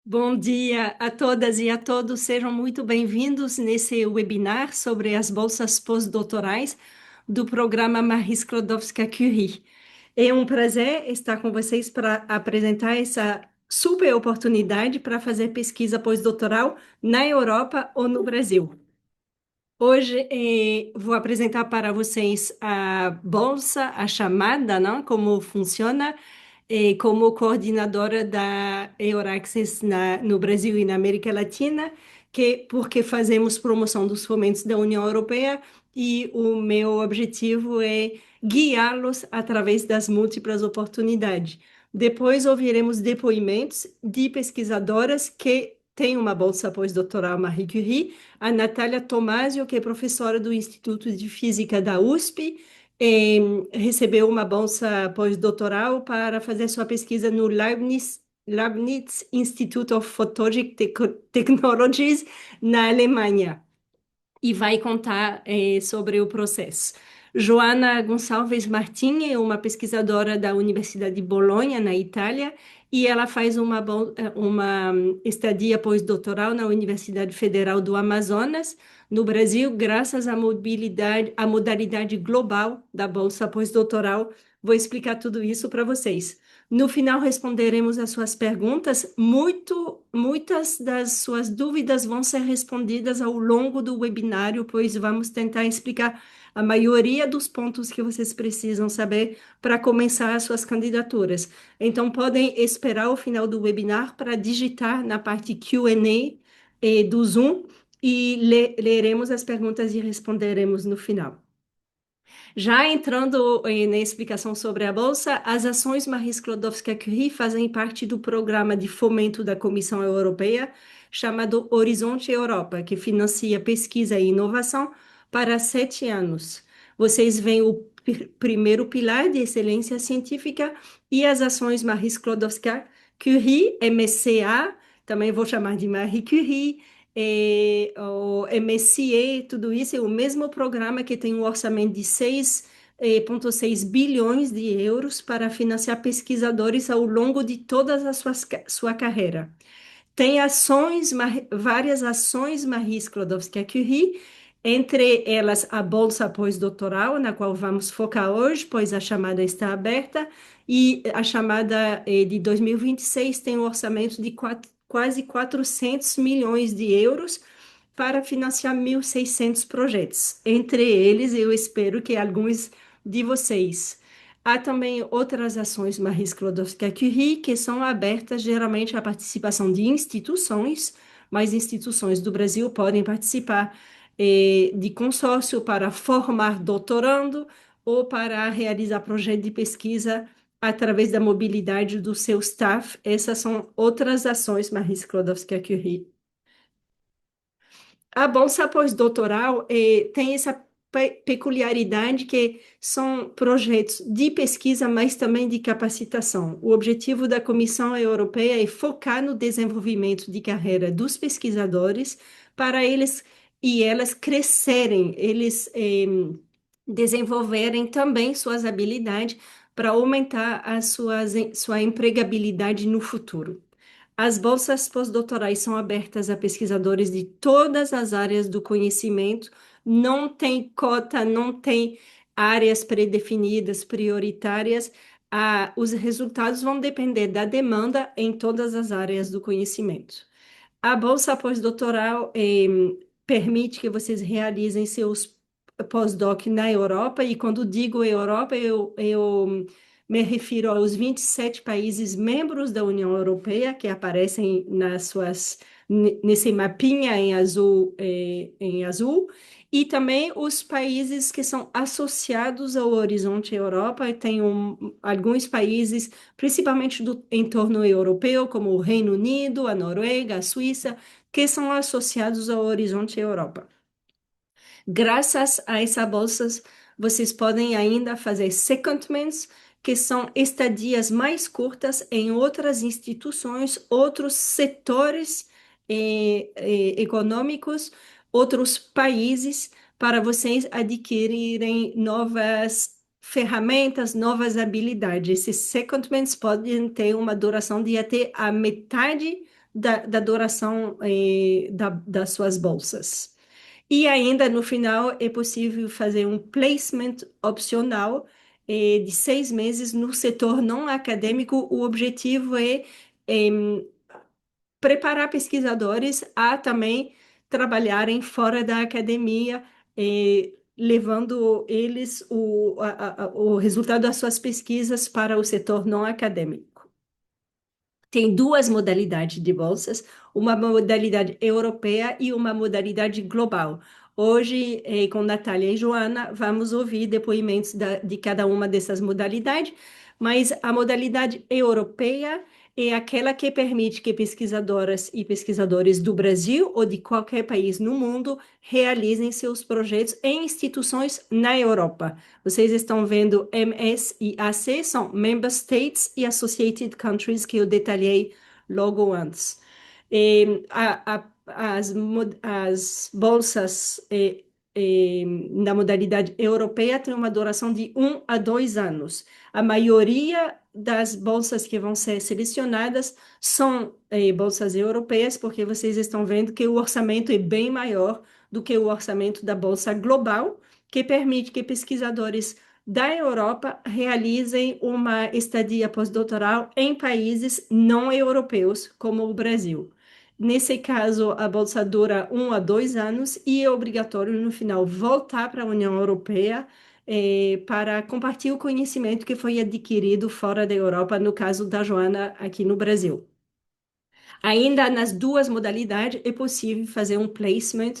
Bom dia a todas e a todos, sejam muito bem-vindos nesse webinar sobre as bolsas pós-doutorais do programa Marie Skłodowska-Curie. É um prazer estar com vocês para apresentar essa super oportunidade para fazer pesquisa pós-doutoral na Europa ou no Brasil. Hoje vou apresentar para vocês a bolsa, a chamada, não? Como funciona, como coordenadora da Euraccess no Brasil e na América Latina, porque fazemos promoção dos fomentos da União Europeia e o meu objetivo é guiá-los através das múltiplas oportunidades. Depois ouviremos depoimentos de pesquisadoras que têm uma bolsa pós-doutoral Marie Curie, a Natália Tomásio, que é professora do Instituto de Física da USP, eh, recebeu uma bolsa pós-doutoral para fazer sua pesquisa no Leibniz Institute of Technologies, na Alemanha, e vai contar sobre o processo. Joana Gonçalves Martin é uma pesquisadora da Universidade de Bolonha, na Itália, e ela faz uma estadia pós-doutoral na Universidade Federal do Amazonas, no Brasil, graças à modalidade global da bolsa pós-doutoral. Vou explicar tudo isso para vocês. No final, responderemos as suas perguntas. Muitas das suas dúvidas vão ser respondidas ao longo do webinário, pois vamos tentar explicar a maioria dos pontos que vocês precisam saber para começar as suas candidaturas. Então, podem esperar o final do webinar para digitar na parte Q&A do Zoom e leremos as perguntas e responderemos no final. Já entrando na explicação sobre a Bolsa, as ações Marie Skłodowska-Curie fazem parte do programa de fomento da Comissão Europeia, chamado Horizonte Europa, que financia pesquisa e inovação para 7 anos. Vocês veem o primeiro pilar de excelência científica e as ações Marie Skłodowska-Curie, MSCA, também vou chamar de Marie Curie, o MSCA, tudo isso é o mesmo programa que tem um orçamento de 6,6 bilhões de euros para financiar pesquisadores ao longo de toda a sua carreira. Tem várias ações Marie Skłodowska-Curie, entre elas a bolsa pós-doutoral, na qual vamos focar hoje, pois a chamada está aberta, e a chamada de 2026 tem um orçamento de quase 400 milhões de euros para financiar 1.600 projetos. Entre eles, eu espero que alguns de vocês. Há também outras ações Marie Skłodowska-Curie que são abertas geralmente à participação de instituições, mas instituições do Brasil podem participar de consórcio para formar doutorando ou para realizar projeto de pesquisa através da mobilidade do seu staff. Essas são outras ações Marie Skłodowska-Curie. A bolsa pós-doutoral tem essa peculiaridade que são projetos de pesquisa, mas também de capacitação. O objetivo da Comissão Europeia é focar no desenvolvimento de carreira dos pesquisadores para eles e elas crescerem, eles desenvolverem também suas habilidades para aumentar sua empregabilidade no futuro. As bolsas pós-doutorais são abertas a pesquisadores de todas as áreas do conhecimento, não tem cota, não tem áreas predefinidas, prioritárias. Os resultados vão depender da demanda em todas as áreas do conhecimento. A bolsa pós-doutoral permite que vocês realizem seus pós-doc na Europa, e quando digo Europa, eu me refiro aos 27 países membros da União Europeia que aparecem nesse mapinha em azul, e também os países que são associados ao Horizonte Europa. E tem alguns países, principalmente do entorno europeu, como o Reino Unido, a Noruega, a Suíça, que são associados ao Horizonte Europa. Graças a essas bolsas, vocês podem ainda fazer secondments, que são estadias mais curtas em outras instituições, outros setores econômicos, outros países, para vocês adquirirem novas ferramentas, novas habilidades. Esses secondments podem ter uma duração de até a metade da duração das suas bolsas. E ainda no final é possível fazer um placement opcional de 6 meses no setor não acadêmico. O objetivo é em, preparar pesquisadores a também trabalharem fora da academia, levando eles o resultado das suas pesquisas para o setor não acadêmico. Tem duas modalidades de bolsas, uma modalidade europeia e uma modalidade global. Hoje, com Natália e Joana, vamos ouvir depoimentos de cada uma dessas modalidades, mas a modalidade europeia é aquela que permite que pesquisadoras e pesquisadores do Brasil ou de qualquer país no mundo realizem seus projetos em instituições na Europa. Vocês estão vendo MS e AC, são Member States e Associated Countries, que eu detalhei logo antes. As bolsas na modalidade europeia têm uma duração de 1 a 2 anos. A maioria das bolsas que vão ser selecionadas são bolsas europeias, porque vocês estão vendo que o orçamento é bem maior do que o orçamento da Bolsa Global, que permite que pesquisadores da Europa realizem uma estadia pós-doutoral em países não europeus, como o Brasil. Nesse caso, a bolsa dura 1 a 2 anos e é obrigatório, no final, voltar para a União Europeia para compartilhar o conhecimento que foi adquirido fora da Europa, no caso da Joana aqui no Brasil. Ainda nas duas modalidades, é possível fazer um placement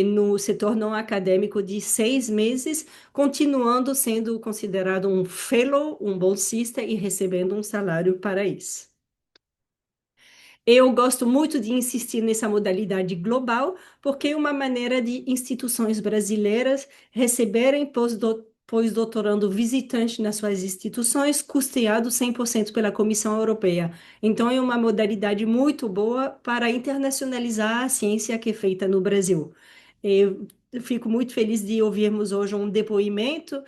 no setor não acadêmico de 6 meses, continuando sendo considerado um fellow, um bolsista e recebendo um salário para isso. Eu gosto muito de insistir nessa modalidade global, porque é uma maneira de instituições brasileiras receberem pós-doutorando visitante nas suas instituições, custeado 100% pela Comissão Europeia. Então, é uma modalidade muito boa para internacionalizar a ciência que é feita no Brasil. Eu fico muito feliz de ouvirmos hoje um depoimento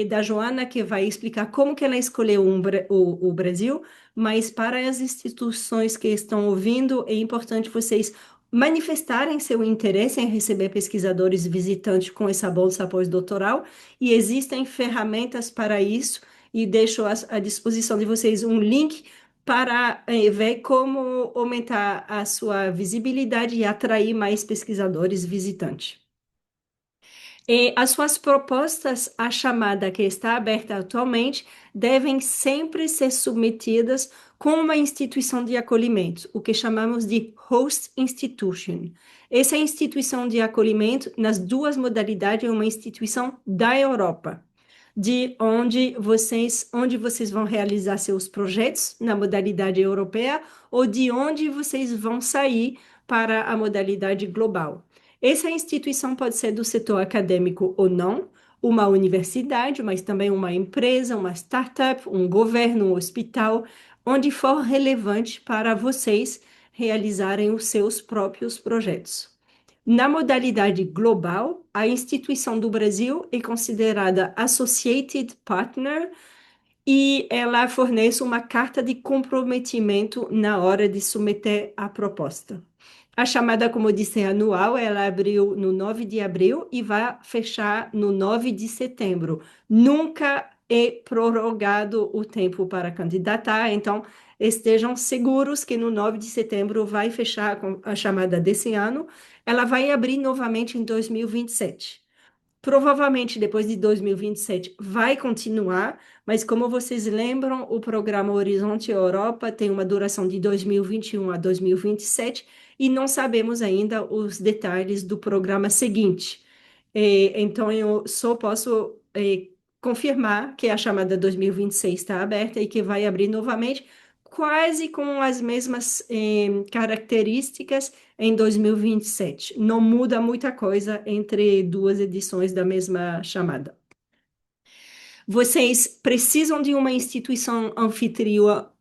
da Joana, que vai explicar como que ela escolheu o Brasil, mas para as instituições que estão ouvindo, é importante vocês manifestarem seu interesse em receber pesquisadores visitantes com essa bolsa pós-doutoral, e existem ferramentas para isso, e deixo à disposição de vocês um link para ver como aumentar a sua visibilidade e atrair mais pesquisadores visitantes. As suas propostas, a chamada que está aberta atualmente, devem sempre ser submetidas com uma instituição de acolhimento, o que chamamos de host institution. Essa instituição de acolhimento, nas duas modalidades, é uma instituição da Europa, de onde vocês vão realizar seus projetos na modalidade europeia ou de onde vocês vão sair para a modalidade global. Essa instituição pode ser do setor acadêmico ou não, uma universidade, mas também uma empresa, uma startup, um governo, um hospital, onde for relevante para vocês realizarem os seus próprios projetos. Na modalidade global, a instituição do Brasil é considerada Associated Partner e ela fornece uma carta de comprometimento na hora de submeter a proposta. A chamada, como eu disse, é anual, ela abriu no 9 de abril e vai fechar no 9 de setembro. Nunca é prorrogado o tempo para candidatar, então estejam seguros que no 9 de setembro vai fechar a chamada desse ano. Ela vai abrir novamente em 2027. Provavelmente depois de 2027 vai continuar, mas como vocês lembram, o programa Horizonte Europa tem uma duração de 2021 a 2027 e não sabemos ainda os detalhes do programa seguinte. Então, eu só posso confirmar que a chamada 2026 está aberta e que vai abrir novamente, quase com as mesmas características em 2027. Não muda muita coisa entre duas edições da mesma chamada. Vocês precisam de uma instituição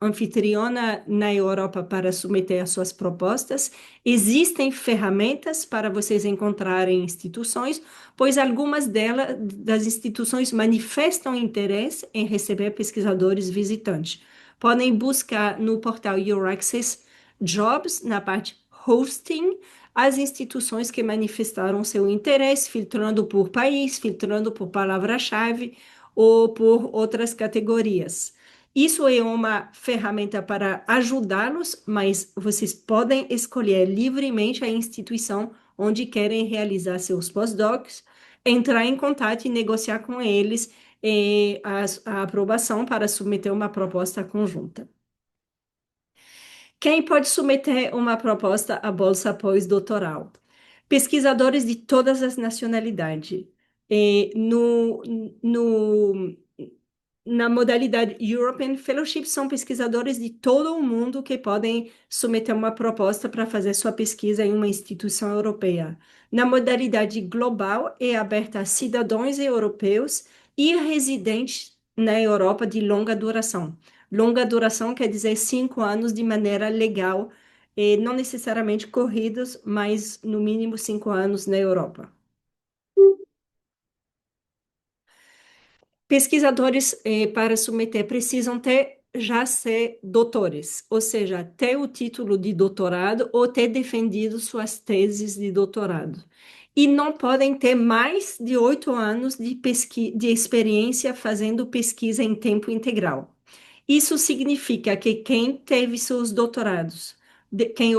anfitriona na Europa para submeter as suas propostas. Existem ferramentas para vocês encontrarem instituições, pois algumas das instituições manifestam interesse em receber pesquisadores visitantes. Podem buscar no portal Euraccess Jobs, na parte hosting, as instituições que manifestaram seu interesse, filtrando por país, filtrando por palavra-chave ou por outras categorias. Isso é uma ferramenta para ajudá-los, mas vocês podem escolher livremente a instituição onde querem realizar seus postdocs, entrar em contato e negociar com eles a aprovação para submeter uma proposta conjunta. Quem pode submeter uma proposta à bolsa pós-doutoral? Pesquisadores de todas as nacionalidades. Eh, no, no, Na modalidade European Fellowship, são pesquisadores de todo o mundo que podem submeter uma proposta para fazer sua pesquisa em uma instituição europeia. Na modalidade global, é aberta a cidadãos europeus e residentes na Europa de longa duração. Longa duração quer dizer 5 anos de maneira legal, e não necessariamente corridos, mas no mínimo 5 anos na Europa. Pesquisadores, para submeter, precisam ter já ser doutores, ou seja, ter o título de doutorado ou ter defendido suas teses de doutorado. E não podem ter mais de 8 anos de experiência fazendo pesquisa em tempo integral. Isso significa que quem teve seus doutorados, quem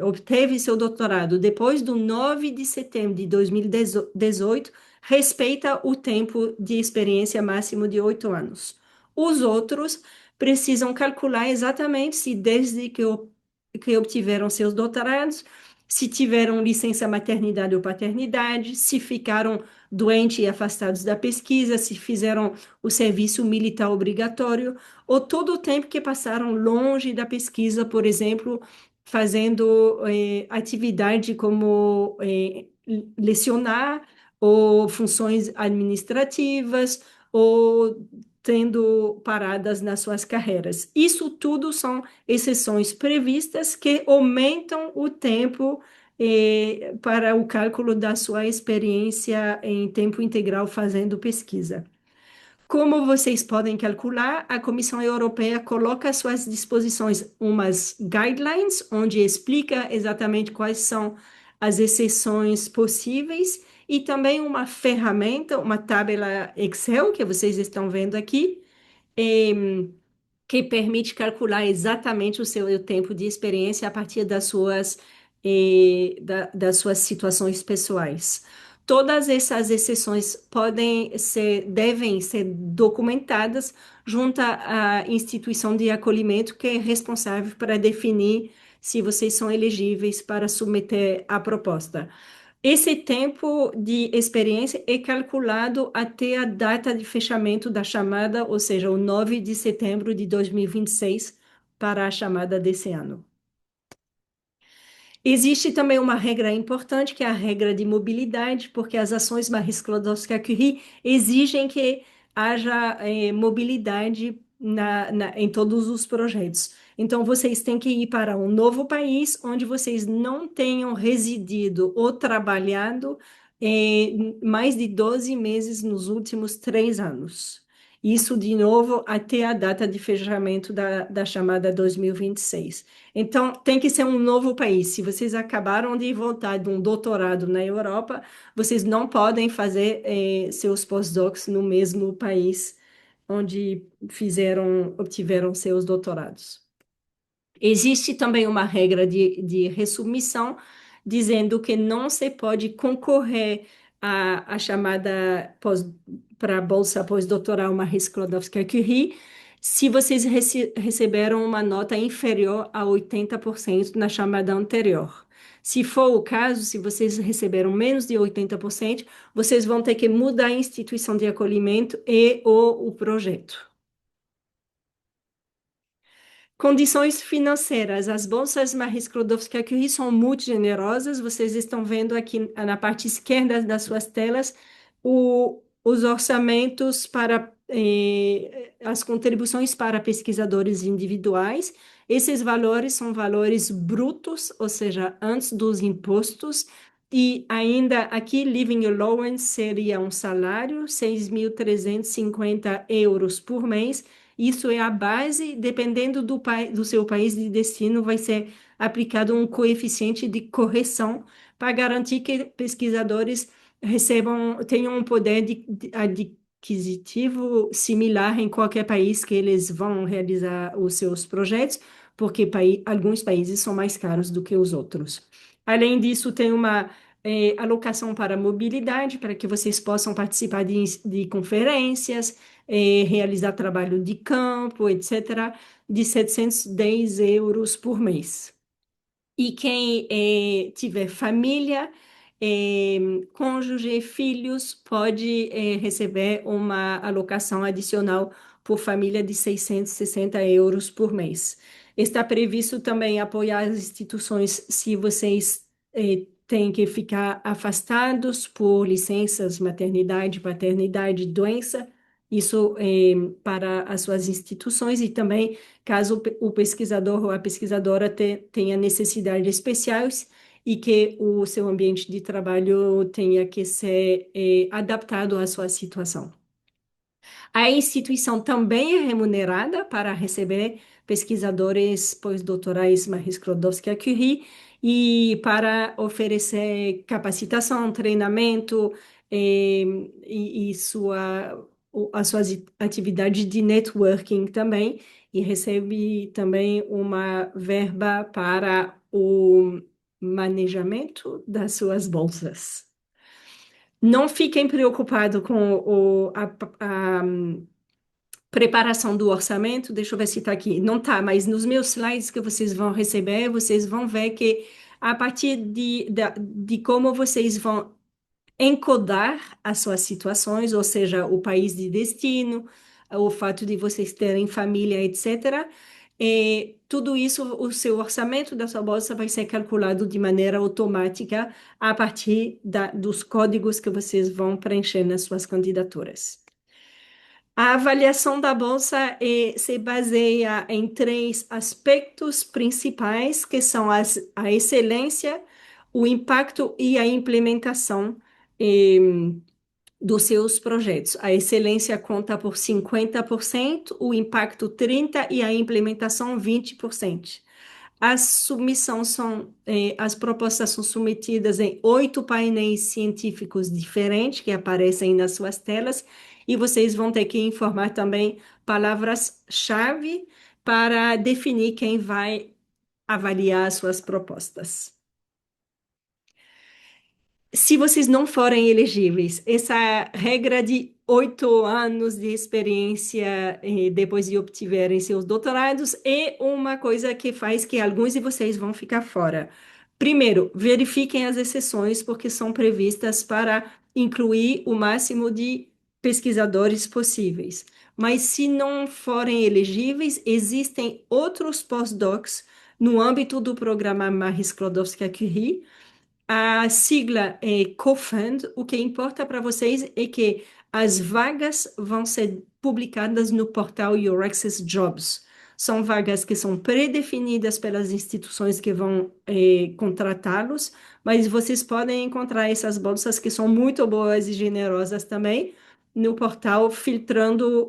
obteve seu doutorado depois do 9 de setembro de 2018, respeita o tempo de experiência máximo de 8 anos. Os outros precisam calcular exatamente se desde que obtiveram seus doutorados, se tiveram licença maternidade ou paternidade, se ficaram doentes e afastados da pesquisa, se fizeram o serviço militar obrigatório, ou todo o tempo que passaram longe da pesquisa, por exemplo, fazendo atividade como lecionar, ou funções administrativas, ou tendo paradas nas suas carreiras. Isso tudo são exceções previstas que aumentam o tempo para o cálculo da sua experiência em tempo integral fazendo pesquisa. Como vocês podem calcular, a Comissão Europeia coloca à suas disposições umas guidelines, onde explica exatamente quais são as exceções possíveis, e também uma ferramenta, uma tabela Excel, que vocês estão vendo aqui, que permite calcular exatamente o seu tempo de experiência a partir das suas situações pessoais. Todas essas exceções devem ser documentadas junto à instituição de acolhimento que é responsável para definir se vocês são elegíveis para submeter a proposta. Esse tempo de experiência é calculado até a data de fechamento da chamada, ou seja, o 9 de setembro de 2026, para a chamada desse ano. Existe também uma regra importante, que é a regra de mobilidade, porque as ações Marie Skłodowska-Curie exigem que haja mobilidade em todos os projetos. Então, vocês têm que ir para um novo país onde vocês não tenham residido ou trabalhado mais de 12 meses nos últimos 3 anos. Isso, de novo, até a data de fechamento da chamada 2026. Então, tem que ser um novo país. Se vocês acabaram de voltar de um doutorado na Europa, vocês não podem fazer seus postdocs no mesmo país onde obtiveram seus doutorados. Existe também uma regra de resubmissão, dizendo que não se pode concorrer à chamada para a bolsa pós-doutoral Marie Skłodowska-Curie se vocês receberam uma nota inferior a 80% na chamada anterior. Se for o caso, se vocês receberam menos de 80%, vocês vão ter que mudar a instituição de acolhimento e ou o projeto. Condições financeiras. As bolsas Marie Skłodowska-Curie são muito generosas. Vocês estão vendo aqui na parte esquerda das suas telas os orçamentos para as contribuições para pesquisadores individuais. Esses valores são valores brutos, ou seja, antes dos impostos. E ainda aqui, Living Allowance seria um salário, 6.350 euros por mês, Isso é a base, dependendo do seu país de destino, vai ser aplicado um coeficiente de correção para garantir que pesquisadores tenham um poder adquisitivo similar em qualquer país que eles vão realizar os seus projetos, porque alguns países são mais caros do que os outros. Além disso, tem uma alocação para mobilidade, para que vocês possam participar de conferências, realizar trabalho de campo, etc., de 710 euros por mês. E quem tiver família, cônjuge, filhos, pode receber uma alocação adicional por família de 660 euros por mês. Está previsto também apoiar as instituições se vocês têm que ficar afastados por licenças, maternidade, paternidade, doença. Isso para as suas instituições e também caso o pesquisador ou a pesquisadora tenha necessidades especiais e que o seu ambiente de trabalho tenha que ser adaptado à sua situação. A instituição também é remunerada para receber pesquisadores pós-doutorais Marie Sklodowska-Curie e para oferecer capacitação, treinamento as suas atividades de networking também, e recebe também uma verba para o manejamento das suas bolsas. Não fiquem preocupados com a preparação do orçamento. Deixa eu ver se está aqui. Não está, mas nos meus slides que vocês vão receber, vocês vão ver que a partir de como vocês vão encodar as suas situações, ou seja, o país de destino, o fato de vocês terem família, etc. Tudo isso, o seu orçamento da sua bolsa vai ser calculado de maneira automática a partir dos códigos que vocês vão preencher nas suas candidaturas. A avaliação da bolsa se baseia em três aspectos principais, que são a excelência, o impacto e a implementação dos seus projetos. A excelência conta por 50%, o impacto 30% e a implementação 20%. As propostas são submetidas em 8 painéis científicos diferentes que aparecem nas suas telas e vocês vão ter que informar também palavras-chave para definir quem vai avaliar as suas propostas. Se vocês não forem elegíveis, essa regra de 8 anos de experiência depois de obtiverem seus doutorados é uma coisa que faz que alguns de vocês vão ficar fora. Primeiro, verifiquem as exceções, porque são previstas para incluir o máximo de pesquisadores possíveis. Mas se não forem elegíveis, existem outros postdocs no âmbito do programa Marie Sklodowska-Curie. A sigla é CoFund. O que importa para vocês é que as vagas vão ser publicadas no portal Your Access Jobs. São vagas que são predefinidas pelas instituições que vão contratá-los, mas vocês podem encontrar essas bolsas que são muito boas e generosas também no portal, filtrando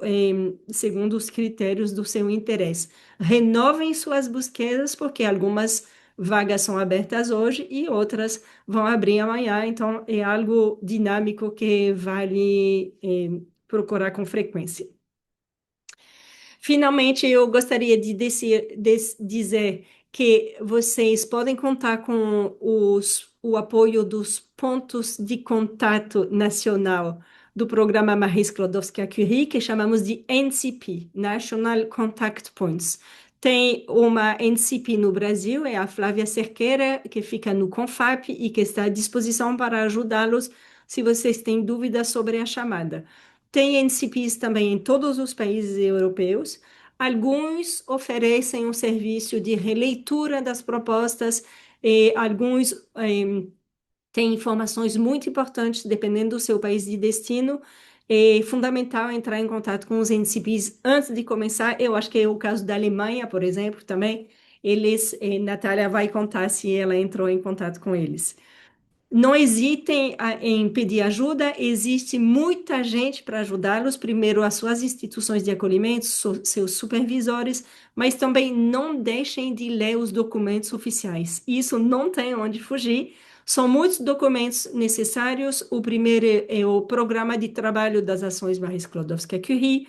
segundo os critérios do seu interesse. Renovem suas buscas, porque algumas vagas são abertas hoje e outras vão abrir amanhã, então é algo dinâmico que vale procurar com frequência. Finalmente, eu gostaria de dizer que vocês podem contar com o apoio dos pontos de contato nacional do programa Marie Sklodowska-Curie, que chamamos de NCP, National Contact Points. Tem uma NCP no Brasil, é a Flávia Cerqueira, que fica no Confap e que está à disposição para ajudá-los se vocês têm dúvidas sobre a chamada. Tem NCPs também em todos os países europeus. Alguns oferecem um serviço de releitura das propostas, e alguns têm informações muito importantes, dependendo do seu país de destino. É fundamental entrar em contato com os NCPs antes de começar. Eu acho que é o caso da Alemanha, por exemplo, também. Natália vai contar se ela entrou em contato com eles. Não hesitem em pedir ajuda, existe muita gente para ajudá-los. Primeiro, as suas instituições de acolhimento, seus supervisores, mas também não deixem de ler os documentos oficiais. Isso não tem onde fugir. São muitos documentos necessários. O primeiro é o Programa de Trabalho das Ações Marie Sklodowska-Curie,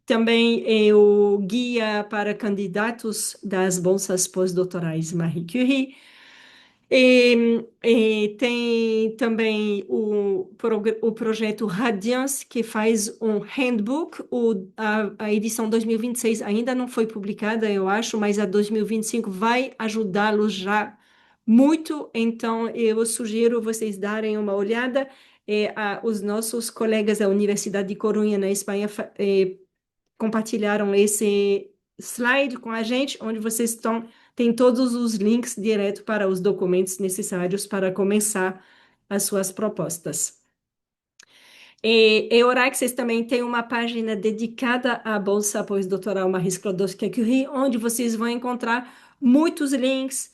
também é o Guia para Candidatos das Bolsas Pós-Doutorais Marie Curie. E tem também o projeto Radiance, que faz um handbook. A edição 2026 ainda não foi publicada, eu acho, mas a 2025 vai ajudá-los já muito. Então, eu sugiro vocês darem uma olhada. Os nossos colegas da Universidade de Corunha, na Espanha, compartilharam esse slide com a gente, onde vocês tem todos os links direto para os documentos necessários para começar as suas propostas. E Euraxes também tem uma página dedicada à Bolsa Pós-Doutoral Marie Sklodowska-Curie, onde vocês vão encontrar muitos links,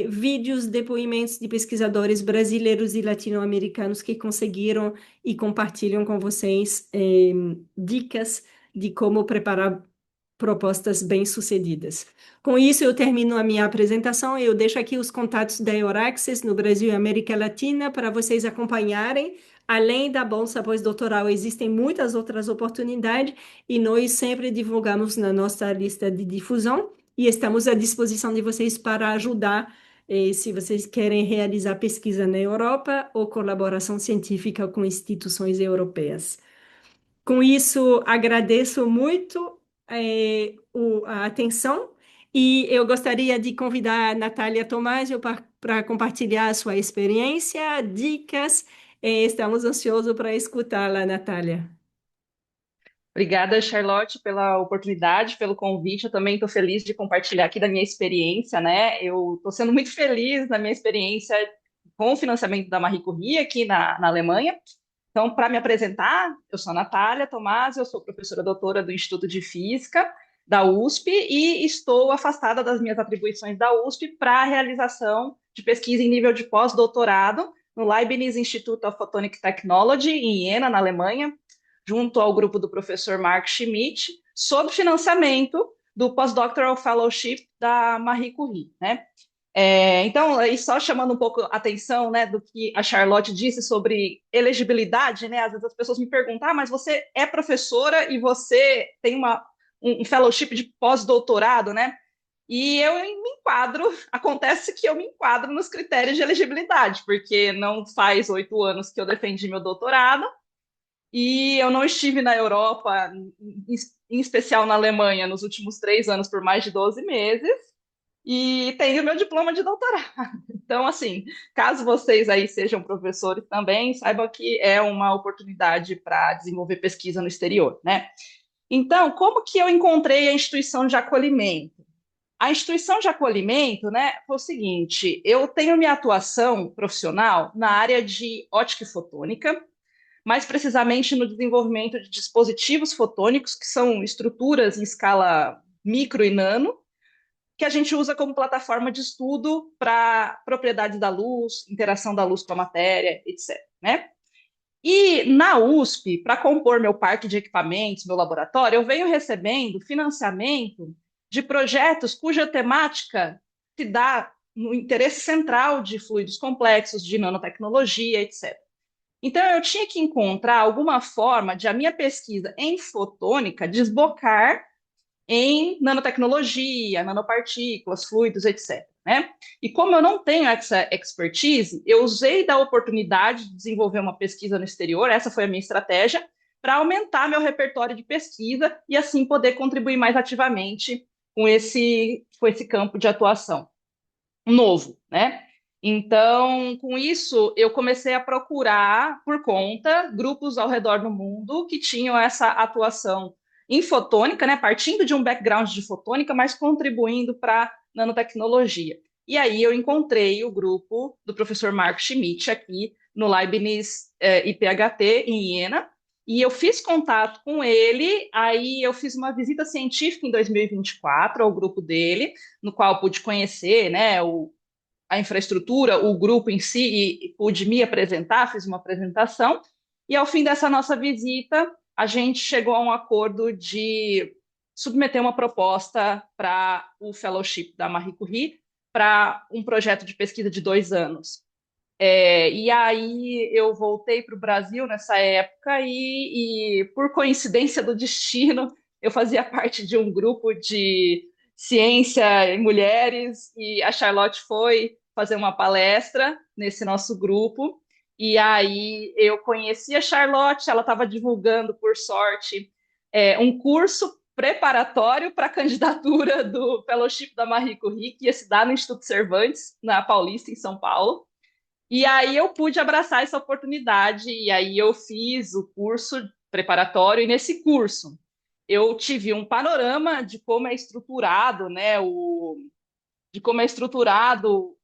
vídeos, depoimentos de pesquisadores brasileiros e latino-americanos que conseguiram e compartilham com vocês dicas de como preparar propostas bem-sucedidas. Com isso, eu termino a minha apresentação. Eu deixo aqui os contatos da Euraxes no Brasil e América Latina para vocês acompanharem. Além da bolsa pós-doutoral, existem muitas outras oportunidades e nós sempre divulgamos na nossa lista de difusão e estamos à disposição de vocês para ajudar, se vocês querem realizar pesquisa na Europa ou colaboração científica com instituições europeias. Com isso, agradeço muito a atenção e eu gostaria de convidar a Natália Tomásio para compartilhar a sua experiência, dicas. Estamos ansiosos para escutá-la, Natália. Obrigada, Charlotte, pela oportunidade, pelo convite. Eu também estou feliz de compartilhar aqui da minha experiência, né? Eu estou sendo muito feliz na minha experiência com o financiamento da Marie Curie aqui na Alemanha. Então, para me apresentar, eu sou a Natália Tomás, eu sou professora doutora do Instituto de Física da USP e estou afastada das minhas atribuições da USP para a realização de pesquisa em nível de pós-doutorado no Leibniz Institute of Photonic Technology, em Iena, na Alemanha, junto ao grupo do professor Mark Schmidt, sob financiamento do Postdoctoral Fellowship da Marie Curie, né? Então, e só chamando um pouco a atenção, né, do que a Charlotte disse sobre elegibilidade, né? Às vezes as pessoas me perguntam, mas você é professora e você tem um fellowship de pós-doutorado, né? E eu me enquadro, acontece que eu me enquadro nos critérios de elegibilidade, porque não faz 8 anos que eu defendi meu doutorado, e eu não estive na Europa, em especial na Alemanha, nos últimos 3 anos, por mais de 12 meses, e tenho meu diploma de doutorado. Então, assim, caso vocês aí sejam professores também, saibam que é uma oportunidade para desenvolver pesquisa no exterior, né? Então, como que eu encontrei a instituição de acolhimento? A instituição de acolhimento, né, foi o seguinte: eu tenho minha atuação profissional na área de ótica e fotônica, mais precisamente no desenvolvimento de dispositivos fotônicos, que são estruturas em escala micro e nano, que a gente usa como plataforma de estudo para propriedades da luz, interação da luz com a matéria, etc. Né? E na USP, para compor meu parque de equipamentos, meu laboratório, eu venho recebendo financiamento de projetos cuja temática se dá no interesse central de fluidos complexos, de nanotecnologia, etc. Então, eu tinha que encontrar alguma forma de a minha pesquisa em fotônica desbocar em nanotecnologia, nanopartículas, fluidos, etc. Né? E como eu não tenho essa expertise, eu usei da oportunidade de desenvolver uma pesquisa no exterior, essa foi a minha estratégia, para aumentar meu repertório de pesquisa e assim poder contribuir mais ativamente com esse campo de atuação novo, né? Então, com isso, eu comecei a procurar, por conta, grupos ao redor do mundo que tinham essa atuação em fotônica, né? Partindo de um background de fotônica, mas contribuindo para nanotecnologia. E aí eu encontrei o grupo do professor Marco Schmidt aqui no Leibniz IPHT, em Iena, e eu fiz contato com ele, aí eu fiz uma visita científica em 2024 ao grupo dele, no qual pude conhecer, né, a infraestrutura, o grupo em si, e pude me apresentar, fiz uma apresentação, e ao fim dessa nossa visita, a gente chegou a um acordo de submeter uma proposta para o fellowship da Marie Curie para um projeto de pesquisa de 2 anos. E aí eu voltei para o Brasil nessa época e, por coincidência do destino, eu fazia parte de um grupo de ciência e mulheres e a Charlotte foi fazer uma palestra nesse nosso grupo. E aí eu conheci a Charlotte, ela estava divulgando, por sorte, um curso preparatório para a candidatura do Fellowship da Marie Curie, que ia se dar no Instituto Cervantes, na Paulista, em São Paulo. E aí eu pude abraçar essa oportunidade, e aí eu fiz o curso preparatório, e nesse curso eu tive um panorama de como é estruturado, né, de como é estruturado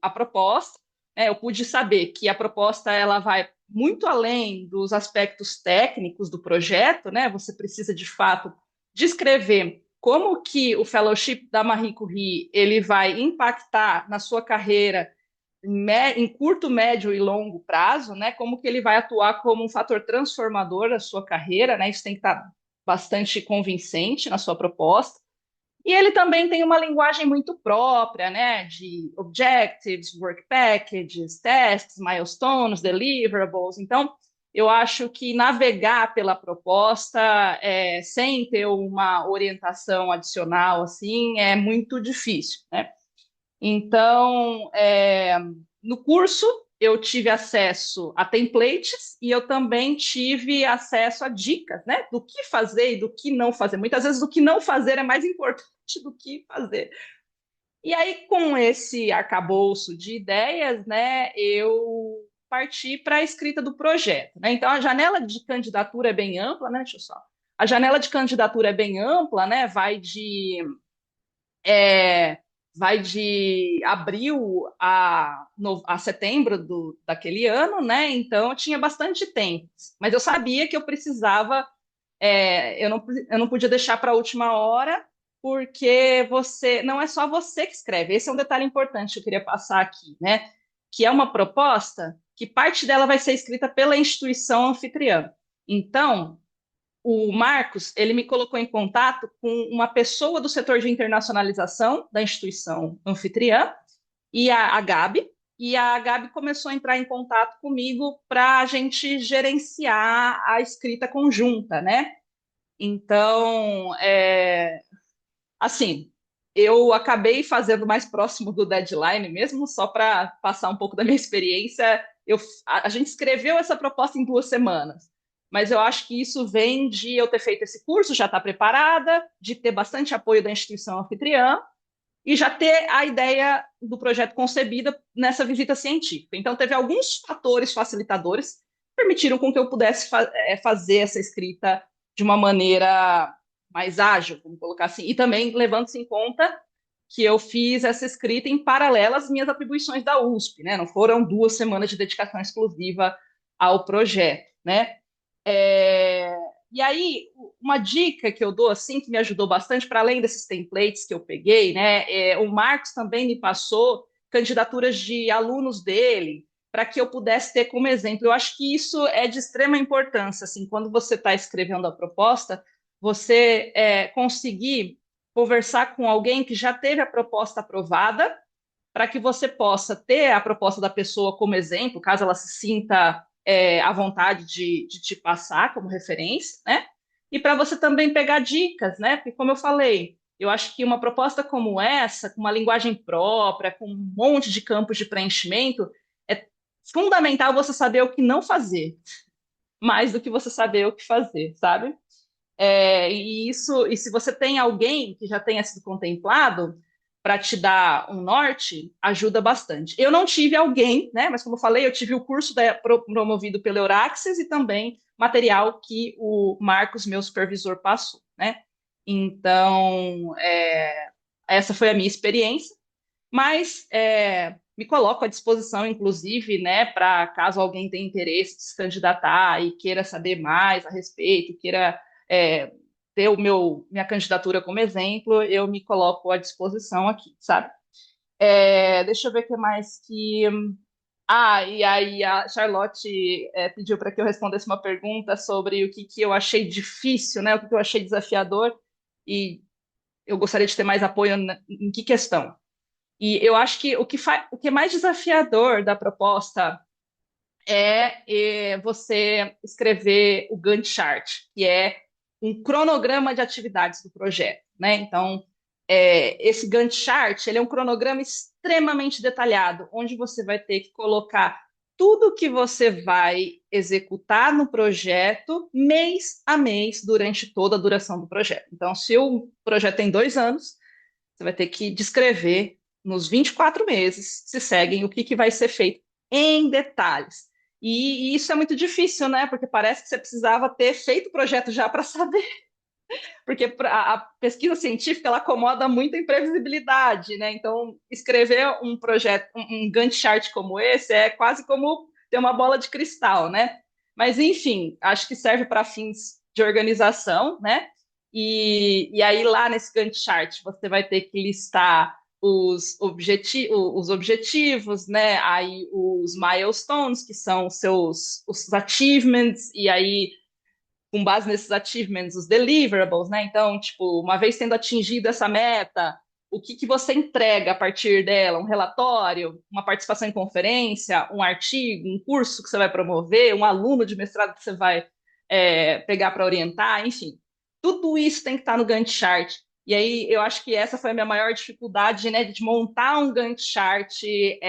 a proposta. Eu pude saber que a proposta ela vai muito além dos aspectos técnicos do projeto, né? Você precisa, de fato, descrever como que o fellowship da Marie Curie ele vai impactar na sua carreira em curto, médio e longo prazo, né? Como que ele vai atuar como um fator transformador da sua carreira, né? Isso tem que estar bastante convincente na sua proposta. E ele também tem uma linguagem muito própria, né? De objectives, work packages, tests, milestones, deliverables. Então, eu acho que navegar pela proposta sem ter uma orientação adicional assim é muito difícil, né? Então, no curso, eu tive acesso a templates e eu também tive acesso a dicas, né? Do que fazer e do que não fazer. Muitas vezes, o que não fazer é mais importante do que fazer. E aí, com esse arcabouço de ideias, né, eu parti para a escrita do projeto, né? Então, a janela de candidatura é bem ampla, né? Deixa eu só. A janela de candidatura é bem ampla, né? É, vai de abril a setembro daquele ano, né? Então eu tinha bastante tempo. Mas eu sabia que eu precisava, eu não podia deixar para a última hora, porque você não é só você que escreve. Esse é um detalhe importante que eu queria passar aqui, né? Que é uma proposta que parte dela vai ser escrita pela instituição anfitriã. Então, o Marcos, ele me colocou em contato com uma pessoa do setor de internacionalização da instituição anfitriã a Gabi, e a Gabi começou a entrar em contato comigo para a gente gerenciar a escrita conjunta, né? Então, assim, eu acabei fazendo mais próximo do deadline mesmo, só para passar um pouco da minha experiência. A gente escreveu essa proposta em 2 semanas, mas eu acho que isso vem de eu ter feito esse curso, já estar preparada, de ter bastante apoio da instituição anfitriã e já ter a ideia do projeto concebida nessa visita científica. Então, teve alguns fatores facilitadores que permitiram com que eu pudesse fazer essa escrita de uma maneira mais ágil, vamos colocar assim, e também levando-se em conta que eu fiz essa escrita em paralelo às minhas atribuições da USP, né? Não foram 2 semanas de dedicação exclusiva ao projeto, né? É, E aí, uma dica que eu dou, assim, que me ajudou bastante, para além desses templates que eu peguei, né? O Marcos também me passou candidaturas de alunos dele, para que eu pudesse ter como exemplo. Eu acho que isso é de extrema importância, assim, quando você está escrevendo a proposta, você conseguir conversar com alguém que já teve a proposta aprovada, para que você possa ter a proposta da pessoa como exemplo, caso ela se sinta à vontade de te passar como referência, né? E para você também pegar dicas, né? Porque, como eu falei, eu acho que uma proposta como essa, com uma linguagem própria, com um monte de campos de preenchimento, é fundamental você saber o que não fazer, mais do que você saber o que fazer, sabe? E se você tem alguém que já tenha sido contemplado para te dar um norte, ajuda bastante. Eu não tive alguém, né? Mas como eu falei, eu tive o curso promovido pelo Euraxis e também material que o Marcos, meu supervisor, passou, né? Então, essa foi a minha experiência, mas me coloco à disposição, inclusive, né, para caso alguém tenha interesse de se candidatar e queira saber mais a respeito, queira é, ter minha candidatura como exemplo, eu me coloco à disposição aqui, sabe? Deixa eu ver o que mais que. E aí a Charlotte pediu para que eu respondesse uma pergunta sobre o que, que eu achei difícil, né? O que, que eu achei desafiador, e eu gostaria de ter mais apoio em que questão. E eu acho que o que é mais desafiador da proposta você escrever o Gantt chart, que é um cronograma de atividades do projeto, né? Então, esse Gantt chart, ele é um cronograma extremamente detalhado, onde você vai ter que colocar tudo que você vai executar no projeto, mês a mês, durante toda a duração do projeto. Então, se o projeto tem 2 anos, você vai ter que descrever nos 24 meses, se seguem, o que, que vai ser feito em detalhes. E isso é muito difícil, né? Porque parece que você precisava ter feito o projeto já para saber. Porque a pesquisa científica ela acomoda muito a imprevisibilidade, né? Então, escrever um projeto, um Gantt chart como esse é quase como ter uma bola de cristal, né? Mas, enfim, acho que serve para fins de organização, né? E aí, lá nesse Gantt chart, você vai ter que listar os objetivos, né? Aí, os milestones, que são os achievements, e aí com base nesses achievements, os deliverables, né? Então, tipo, uma vez tendo atingido essa meta, o que, que você entrega a partir dela? Um relatório, uma participação em conferência, um artigo, um curso que você vai promover, um aluno de mestrado que você vai pegar para orientar, enfim. Tudo isso tem que estar no Gantt chart. E aí, eu acho que essa foi a minha maior dificuldade, né, de montar um Gantt chart e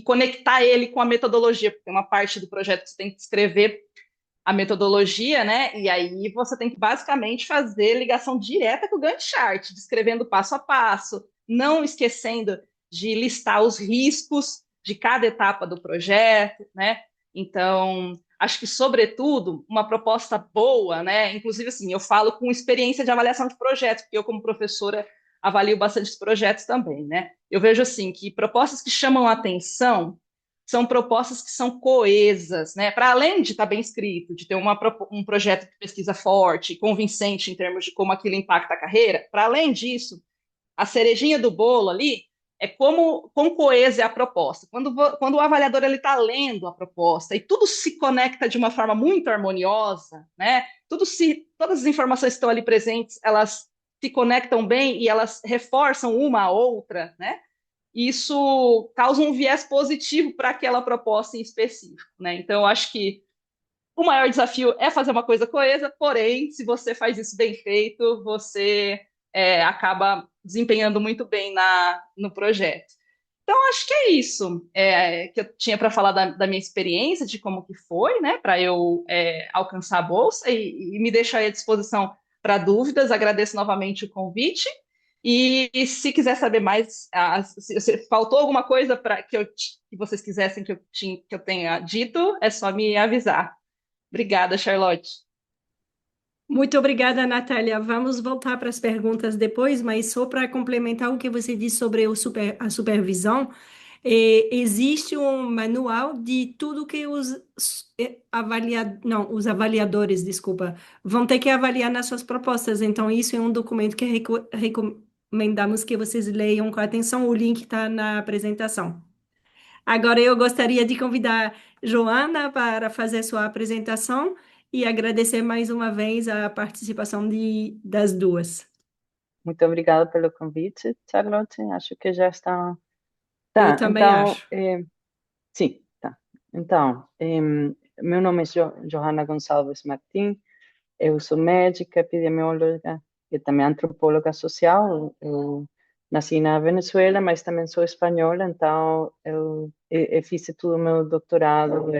conectar ele com a metodologia, porque uma parte do projeto que você tem que escrever a metodologia, né? E aí você tem que basicamente fazer ligação direta com o Gantt chart, descrevendo passo a passo, não esquecendo de listar os riscos de cada etapa do projeto, né? Então, acho que, sobretudo, uma proposta boa, né? Inclusive, assim, eu falo com experiência de avaliação de projetos, porque eu, como professora, avalio bastante os projetos também, né? Eu vejo, assim, que propostas que chamam a atenção são propostas que são coesas, né? Para além de estar bem escrito, de ter um projeto de pesquisa forte, convincente em termos de como aquilo impacta a carreira, para além disso, a cerejinha do bolo ali é como quão coesa é a proposta. Quando o avaliador está lendo a proposta e tudo se conecta de uma forma muito harmoniosa, né? Todas as informações que estão ali presentes, elas se conectam bem e elas reforçam uma a outra, né? Isso causa um viés positivo para aquela proposta em específico, né? Então, eu acho que o maior desafio é fazer uma coisa coesa, porém, se você faz isso bem feito, você acaba desempenhando muito bem no projeto. Então, acho que é isso que eu tinha para falar da minha experiência, de como que foi, né, para eu alcançar a bolsa e me deixar à disposição para dúvidas. Agradeço novamente o convite. E se quiser saber mais, se faltou alguma coisa para que vocês quisessem que eu tenha dito, é só me avisar. Obrigada, Charlotte. Muito obrigada, Natália. Vamos voltar para as perguntas depois, mas só para complementar o que você disse sobre a supervisão, existe um manual de tudo que os avaliadores, desculpa, vão ter que avaliar nas suas propostas. Então, isso é um documento que recomendamos que vocês leiam com atenção. O link está na apresentação. Agora eu gostaria de convidar Joana para fazer sua apresentação e agradecer mais uma vez a participação das duas. Muito obrigada pelo convite, Charlotte. Acho que já está. Eu Tá, também então, acho. sim, tá. Então, meu nome é Johanna Gonçalves Martim, eu sou médica, epidemióloga e também antropóloga social. Eu nasci na Venezuela, mas também sou espanhola, então eu fiz todo o meu doutorado,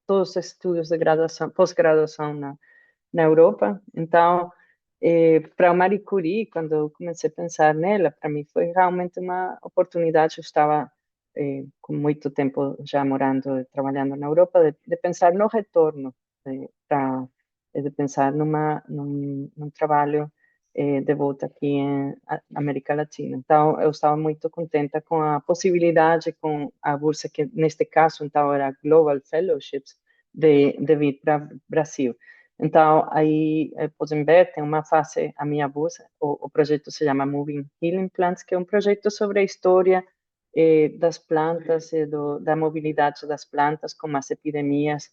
todos os estudos de graduação, pós-graduação na Europa. Então, para o Marie Curie, quando eu comecei a pensar nela, para mim foi realmente uma oportunidade. Eu estava com muito tempo já morando e trabalhando na Europa, de pensar no retorno, de pensar num trabalho de volta aqui em América Latina. Então, eu estava muito contenta com a possibilidade, com a bolsa que, neste caso, então, era Global Fellowships, de vir para o Brasil. Então, aí, podem ver, tem uma fase, a minha bolsa, o projeto se chama Moving Healing Plants, que é um projeto sobre a história das plantas e da mobilidade das plantas com as epidemias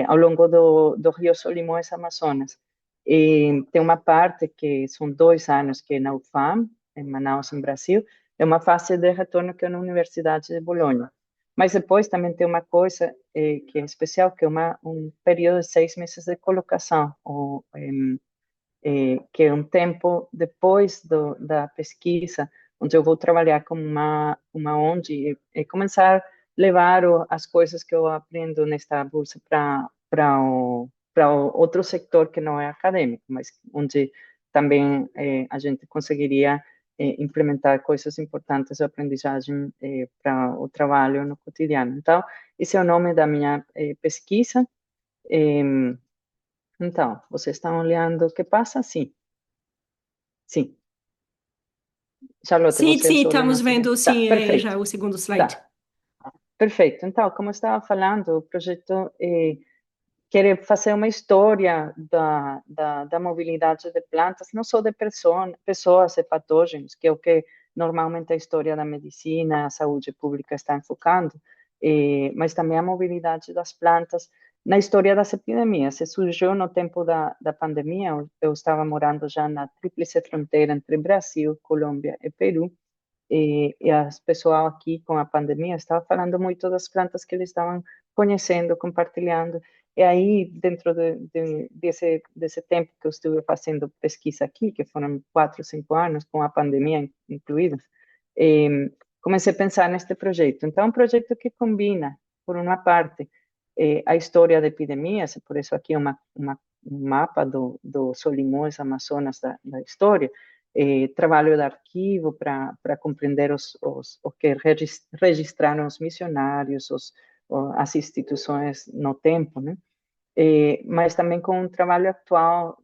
ao longo do Rio Solimões Amazonas. E tem uma parte que são 2 anos que é na UFAM, em Manaus, no Brasil, é uma fase de retorno que é na Universidade de Bolonha. Mas depois também tem uma coisa que é especial, que é um período de 6 meses de colocação, que é um tempo depois da pesquisa, onde eu vou trabalhar com uma ONG e começar a levar as coisas que eu aprendo nesta bolsa para outro setor que não é acadêmico, mas onde também a gente conseguiria implementar coisas importantes de aprendizagem para o trabalho no cotidiano. Então, esse é o nome da minha pesquisa. Então, vocês estão olhando o que passa? Sim, sim. Charlotte, Sim, você sim, está olhando estamos aqui? vendo, Tá, sim, já perfeito. o segundo slide. Tá, perfeito. Então, como eu estava falando, o projeto quer fazer uma história da mobilidade de plantas, não só de pessoas e patógenos, que é o que normalmente a história da medicina, a saúde pública está enfocando, mas também a mobilidade das plantas na história das epidemias. Se surgiu no tempo da pandemia, eu estava morando já na tríplice fronteira entre Brasil, Colômbia e Peru, e as pessoal aqui com a pandemia estava falando muito das plantas que eles estavam conhecendo, compartilhando. E aí, dentro desse tempo que eu estive fazendo pesquisa aqui, que foram 4, 5 anos, com a pandemia incluída, comecei a pensar neste projeto. Então, é um projeto que combina, por uma parte, a história da epidemias, por isso aqui é um mapa do Solimões Amazonas da história, trabalho de arquivo para compreender o que registraram os missionários, as instituições no tempo, né? Mas também com um trabalho atual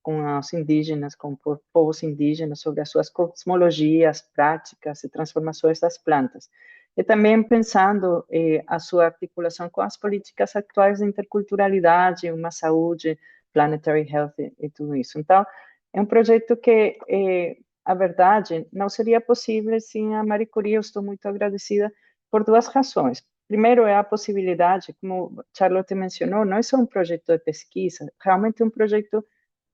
com os indígenas, com povos indígenas, sobre as suas cosmologias, práticas e transformações das plantas. E também pensando a sua articulação com as políticas atuais de interculturalidade, uma saúde, planetary health e tudo isso. Então, é um projeto que, a verdade, não seria possível sem a Marie Curie. Eu estou muito agradecida por 2 razões. Primeiro, é a possibilidade, como Charlotte mencionou, não é só um projeto de pesquisa, realmente é um projeto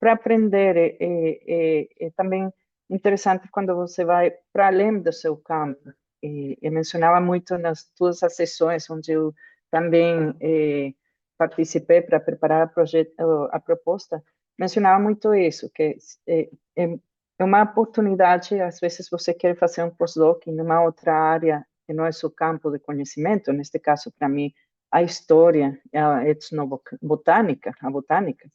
para aprender. É também interessante quando você vai para além do seu campo. Eu mencionava muito nas todas as sessões onde eu também participei para preparar a proposta, mencionava muito isso, que é uma oportunidade, às vezes você quer fazer um postdoc em uma outra área que não é seu campo de conhecimento, neste caso, para mim, a história, a etnobotânica, a botânica,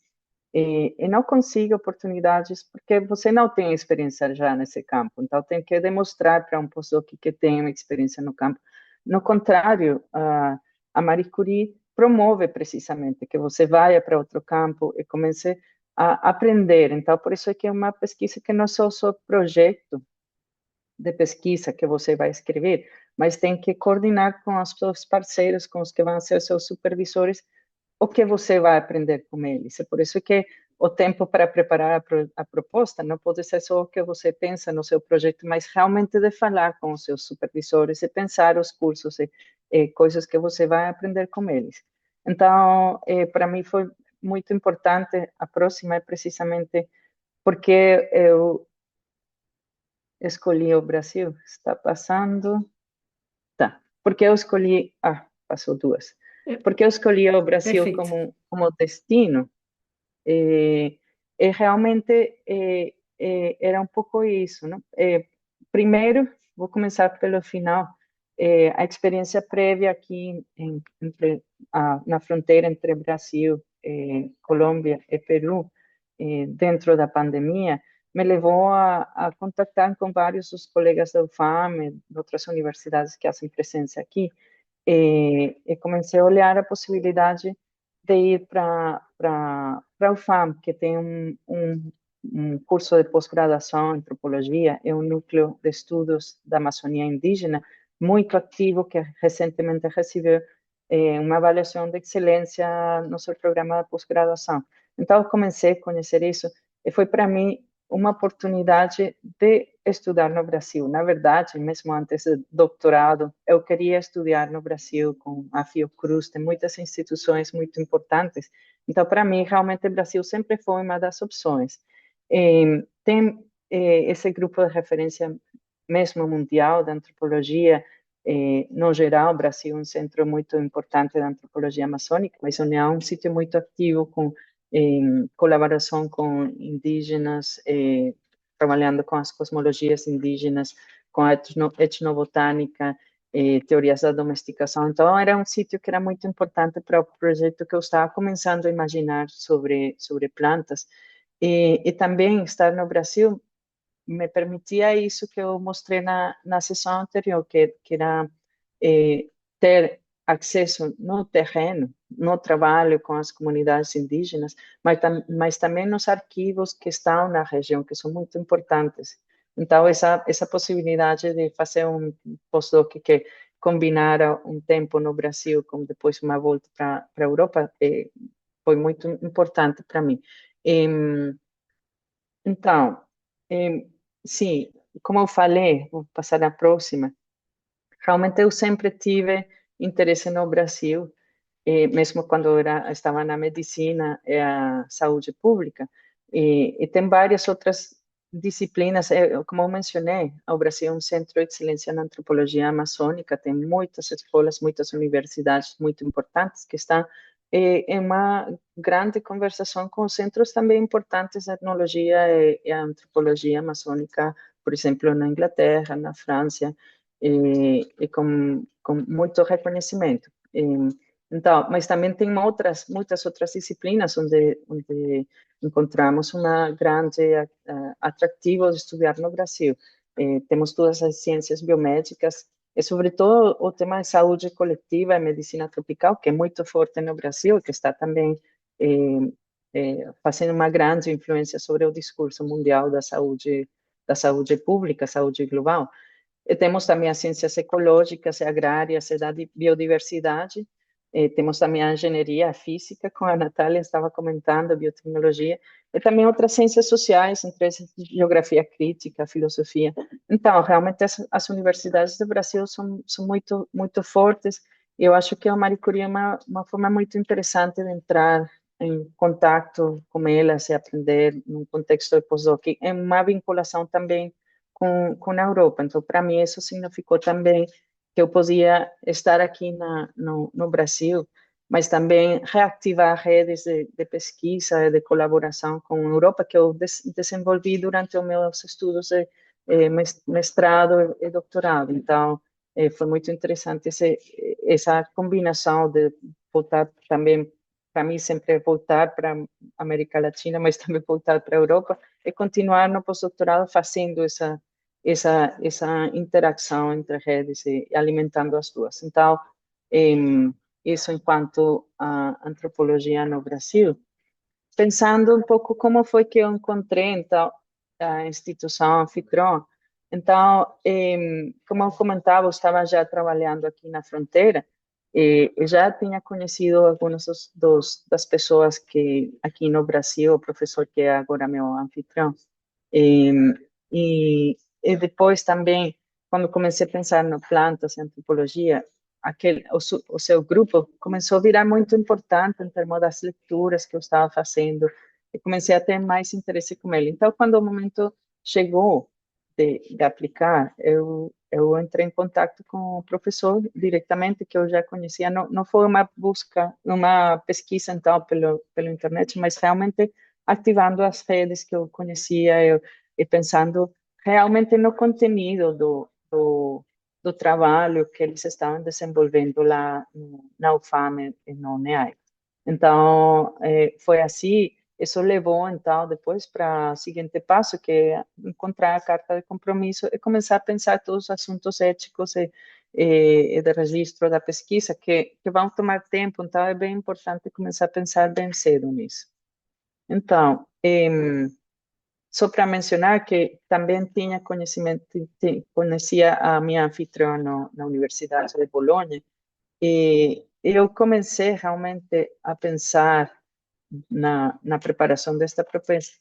e não consigo oportunidades porque você não tem experiência já nesse campo, então tem que demonstrar para um postdoc que tem uma experiência no campo. No contrário, a Marie Curie promove precisamente que você vá para outro campo e comece a aprender. Então, por isso é que é uma pesquisa que não é só projeto de pesquisa que você vai escrever, mas tem que coordenar com os seus parceiros, com os que vão ser seus supervisores, o que você vai aprender com eles. É por isso que o tempo para preparar a proposta não pode ser só o que você pensa no seu projeto, mas realmente de falar com os seus supervisores e pensar os cursos e coisas que você vai aprender com eles. Então, para mim foi muito importante. A próxima é precisamente porque eu escolhi o Brasil. Está passando? Tá. Porque eu escolhi. Ah, passou duas. É, Porque eu escolhi o Brasil perfeito. como destino. Realmente era um pouco isso, não? Primeiro, vou começar pelo final. A experiência prévia aqui na fronteira entre Brasil, Colômbia e Peru, dentro da pandemia, me levou a contactar com vários dos colegas da UFAM e de outras universidades que fazem presença aqui, e comecei a olhar a possibilidade de ir para a UFAM, que tem um curso de pós-graduação em antropologia, é um núcleo de estudos da Amazônia indígena muito ativo, que recentemente recebeu uma avaliação de excelência no seu programa de pós-graduação. Então, eu comecei a conhecer isso e foi para mim uma oportunidade de estudar no Brasil. Na verdade, mesmo antes do doutorado, eu queria estudar no Brasil com a Fiocruz, tem muitas instituições muito importantes. Então, para mim, realmente, o Brasil sempre foi uma das opções. Tem esse grupo de referência mesmo mundial da antropologia, no geral, o Brasil é um centro muito importante da antropologia amazônica, mas é um sítio muito ativo com colaboração com indígenas, trabalhando com as cosmologias indígenas, com a etnobotânica, teorias da domesticação. Então, era um sítio que era muito importante para o projeto que eu estava começando a imaginar sobre plantas. E também estar no Brasil me permitia isso que eu mostrei na sessão anterior, que era ter acesso no terreno, no trabalho com as comunidades indígenas, mas também nos arquivos que estão na região, que são muito importantes. Então, essa possibilidade de fazer um postdoc que combinara um tempo no Brasil com depois uma volta para a Europa, foi muito importante para mim. Então, sim, como eu falei, vou passar à próxima. Realmente eu sempre tive interesse no Brasil, mesmo quando eu estava na medicina e a saúde pública. E tem várias outras disciplinas, como eu mencionei, o Brasil é um centro de excelência na antropologia amazônica, tem muitas escolas, muitas universidades muito importantes que estão em uma grande conversação com centros também importantes da etnologia e a antropologia amazônica, por exemplo, na Inglaterra, na França, e com muito reconhecimento. Então, mas também tem muitas outras disciplinas onde encontramos uma grande atrativo de estudar no Brasil. Temos todas as ciências biomédicas e, sobretudo, o tema de saúde coletiva e medicina tropical, que é muito forte no Brasil, que está também fazendo uma grande influência sobre o discurso mundial da saúde pública, saúde global. Temos também as ciências ecológicas e agrárias e da biodiversidade. Temos também a engenharia, a física, como a Natália estava comentando, a biotecnologia, e também outras ciências sociais, entre elas geografia crítica, filosofia. Então, realmente, as universidades do Brasil são muito, muito fortes, e eu acho que a Marie Curie é uma forma muito interessante de entrar em contato com elas e aprender num contexto de pós-doc. É uma vinculação também com a Europa. Então, para mim, isso significou também que eu podia estar aqui no Brasil, mas também reativar redes de pesquisa e de colaboração com a Europa, que eu desenvolvi durante os meus estudos de mestrado e doutorado. Então, foi muito interessante essa combinação de voltar também, para mim, sempre voltar para a América Latina, mas também voltar para a Europa e continuar no pós-doutorado fazendo essa interação entre redes e alimentando as duas. Então, isso enquanto a antropologia no Brasil. Pensando um pouco como foi que eu encontrei, então, a instituição Anfitrion. Então, como eu comentava, eu estava já trabalhando aqui na fronteira e já tinha conhecido algumas das pessoas que aqui no Brasil, o professor que é agora meu anfitrião. E, e depois também, quando comecei a pensar no plantas e antropologia, o seu grupo começou a virar muito importante em termos das leituras que eu estava fazendo, e comecei a ter mais interesse com ele. Então, quando o momento chegou de aplicar, eu entrei em contato com o professor diretamente, que eu já conhecia. Não foi uma busca, uma pesquisa, então, pelo internet, mas realmente ativando as redes que eu conhecia e pensando realmente no conteúdo do trabalho que eles estavam desenvolvendo lá na UFAM e no NEAI. Então, foi assim, isso levou, então, depois para o seguinte passo, que é encontrar a carta de compromisso e começar a pensar todos os assuntos éticos e de registro da pesquisa, que vão tomar tempo, então é bem importante começar a pensar bem cedo nisso. Então, só para mencionar que também tinha conhecimento, conhecia a minha anfitriã na Universidade de Bolonha, e eu comecei realmente a pensar na preparação desta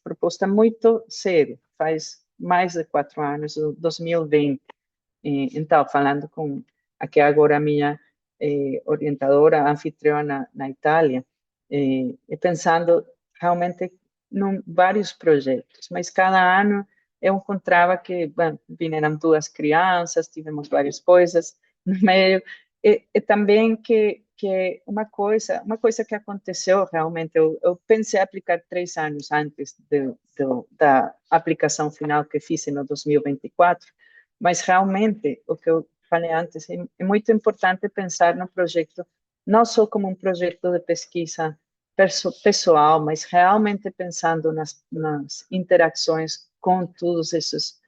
proposta muito cedo, faz mais de 4 anos, 2020. Então, falando com aqui agora a minha orientadora, anfitriã na Itália, e pensando realmente em vários projetos, mas cada ano eu encontrava que, bom, vieram 2 crianças, tivemos várias coisas no meio, e também que uma coisa que aconteceu realmente, eu pensei aplicar 3 anos antes da aplicação final que fiz no 2024, mas realmente o que eu falei antes é muito importante pensar no projeto não só como um projeto de pesquisa pessoal, mas realmente pensando nas interações com todos esses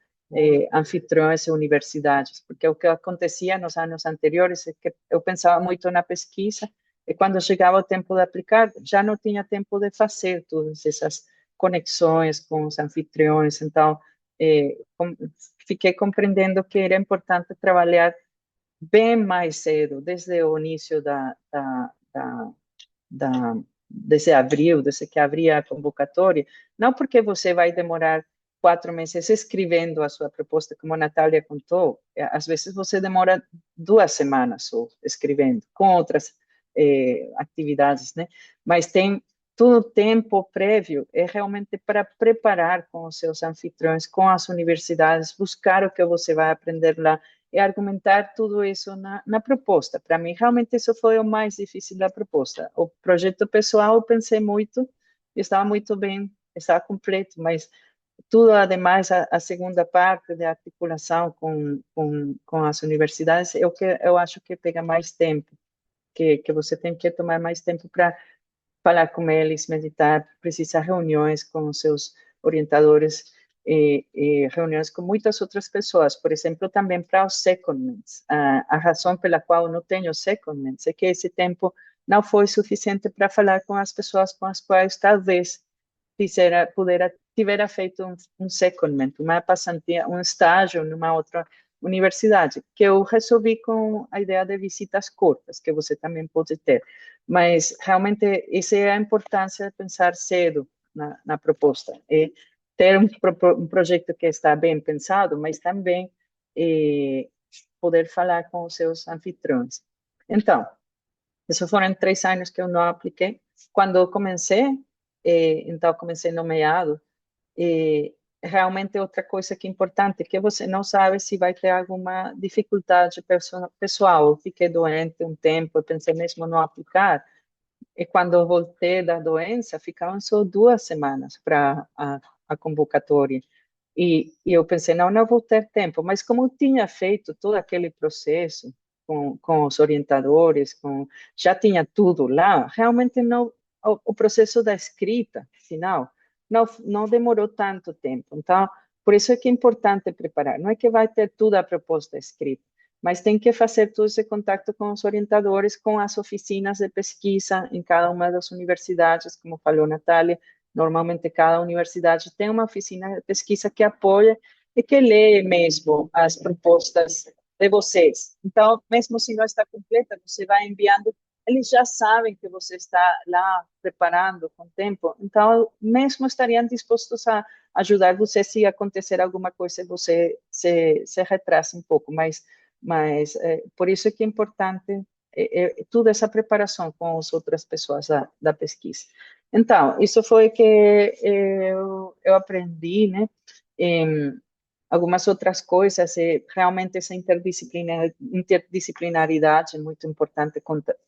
anfitriões e universidades, porque o que acontecia nos anos anteriores é que eu pensava muito na pesquisa e quando chegava o tempo de aplicar, já não tinha tempo de fazer todas essas conexões com os anfitriões, então fiquei compreendendo que era importante trabalhar bem mais cedo, desde o início da, desde abril, desde que abria a convocatória, não porque você vai demorar 4 meses escrevendo a sua proposta, como a Natália contou, às vezes você demora 2 semanas só escrevendo, com outras atividades, né? Mas tem todo o tempo prévio, é realmente para preparar com os seus anfitriões, com as universidades, buscar o que você vai aprender lá, e argumentar tudo isso na proposta. Para mim, realmente, isso foi o mais difícil da proposta. O projeto pessoal, eu pensei muito, estava muito bem, estava completo, mas tudo, ademais, a segunda parte da articulação com as universidades, é o que eu acho que pega mais tempo, que você tem que tomar mais tempo para falar com eles, meditar, precisar reuniões com os seus orientadores, reuniões com muitas outras pessoas, por exemplo, também para os secondments. A razão pela qual não tenho secondments é que esse tempo não foi suficiente para falar com as pessoas com as quais talvez tivera feito um secondment, uma passantia, um estágio numa outra universidade, que eu resolvi com a ideia de visitas curtas, que você também pode ter. Mas, realmente, essa é a importância de pensar cedo na proposta. E ter um projeto que está bem pensado, mas também poder falar com os seus anfitriões. Então, esses foram 3 anos que eu não apliquei. Quando eu comecei, então comecei no meado, realmente outra coisa que é importante é que você não sabe se vai ter alguma dificuldade pessoal. Eu fiquei doente um tempo, eu pensei mesmo não aplicar, e quando eu voltei da doença, ficavam só 2 semanas para a convocatória. E eu pensei, não vou ter tempo, mas como eu tinha feito todo aquele processo com os orientadores, já tinha tudo lá, realmente não, o processo da escrita final não demorou tanto tempo. Então, por isso é que é importante preparar. Não é que vai ter toda a proposta escrita, mas tem que fazer todo esse contato com os orientadores, com as oficinas de pesquisa em cada uma das universidades, como falou Natália. Normalmente, cada universidade tem uma oficina de pesquisa que apoia e que lê mesmo as propostas de vocês. Então, mesmo se não está completa, você vai enviando, eles já sabem que você está lá preparando com tempo, então, mesmo estariam dispostos a ajudar você se acontecer alguma coisa e você se retrasa um pouco, mas por isso é que é importante toda essa preparação com as outras pessoas da pesquisa. Então, isso foi que eu aprendi, né? Algumas outras coisas, realmente essa interdisciplinaridade é muito importante,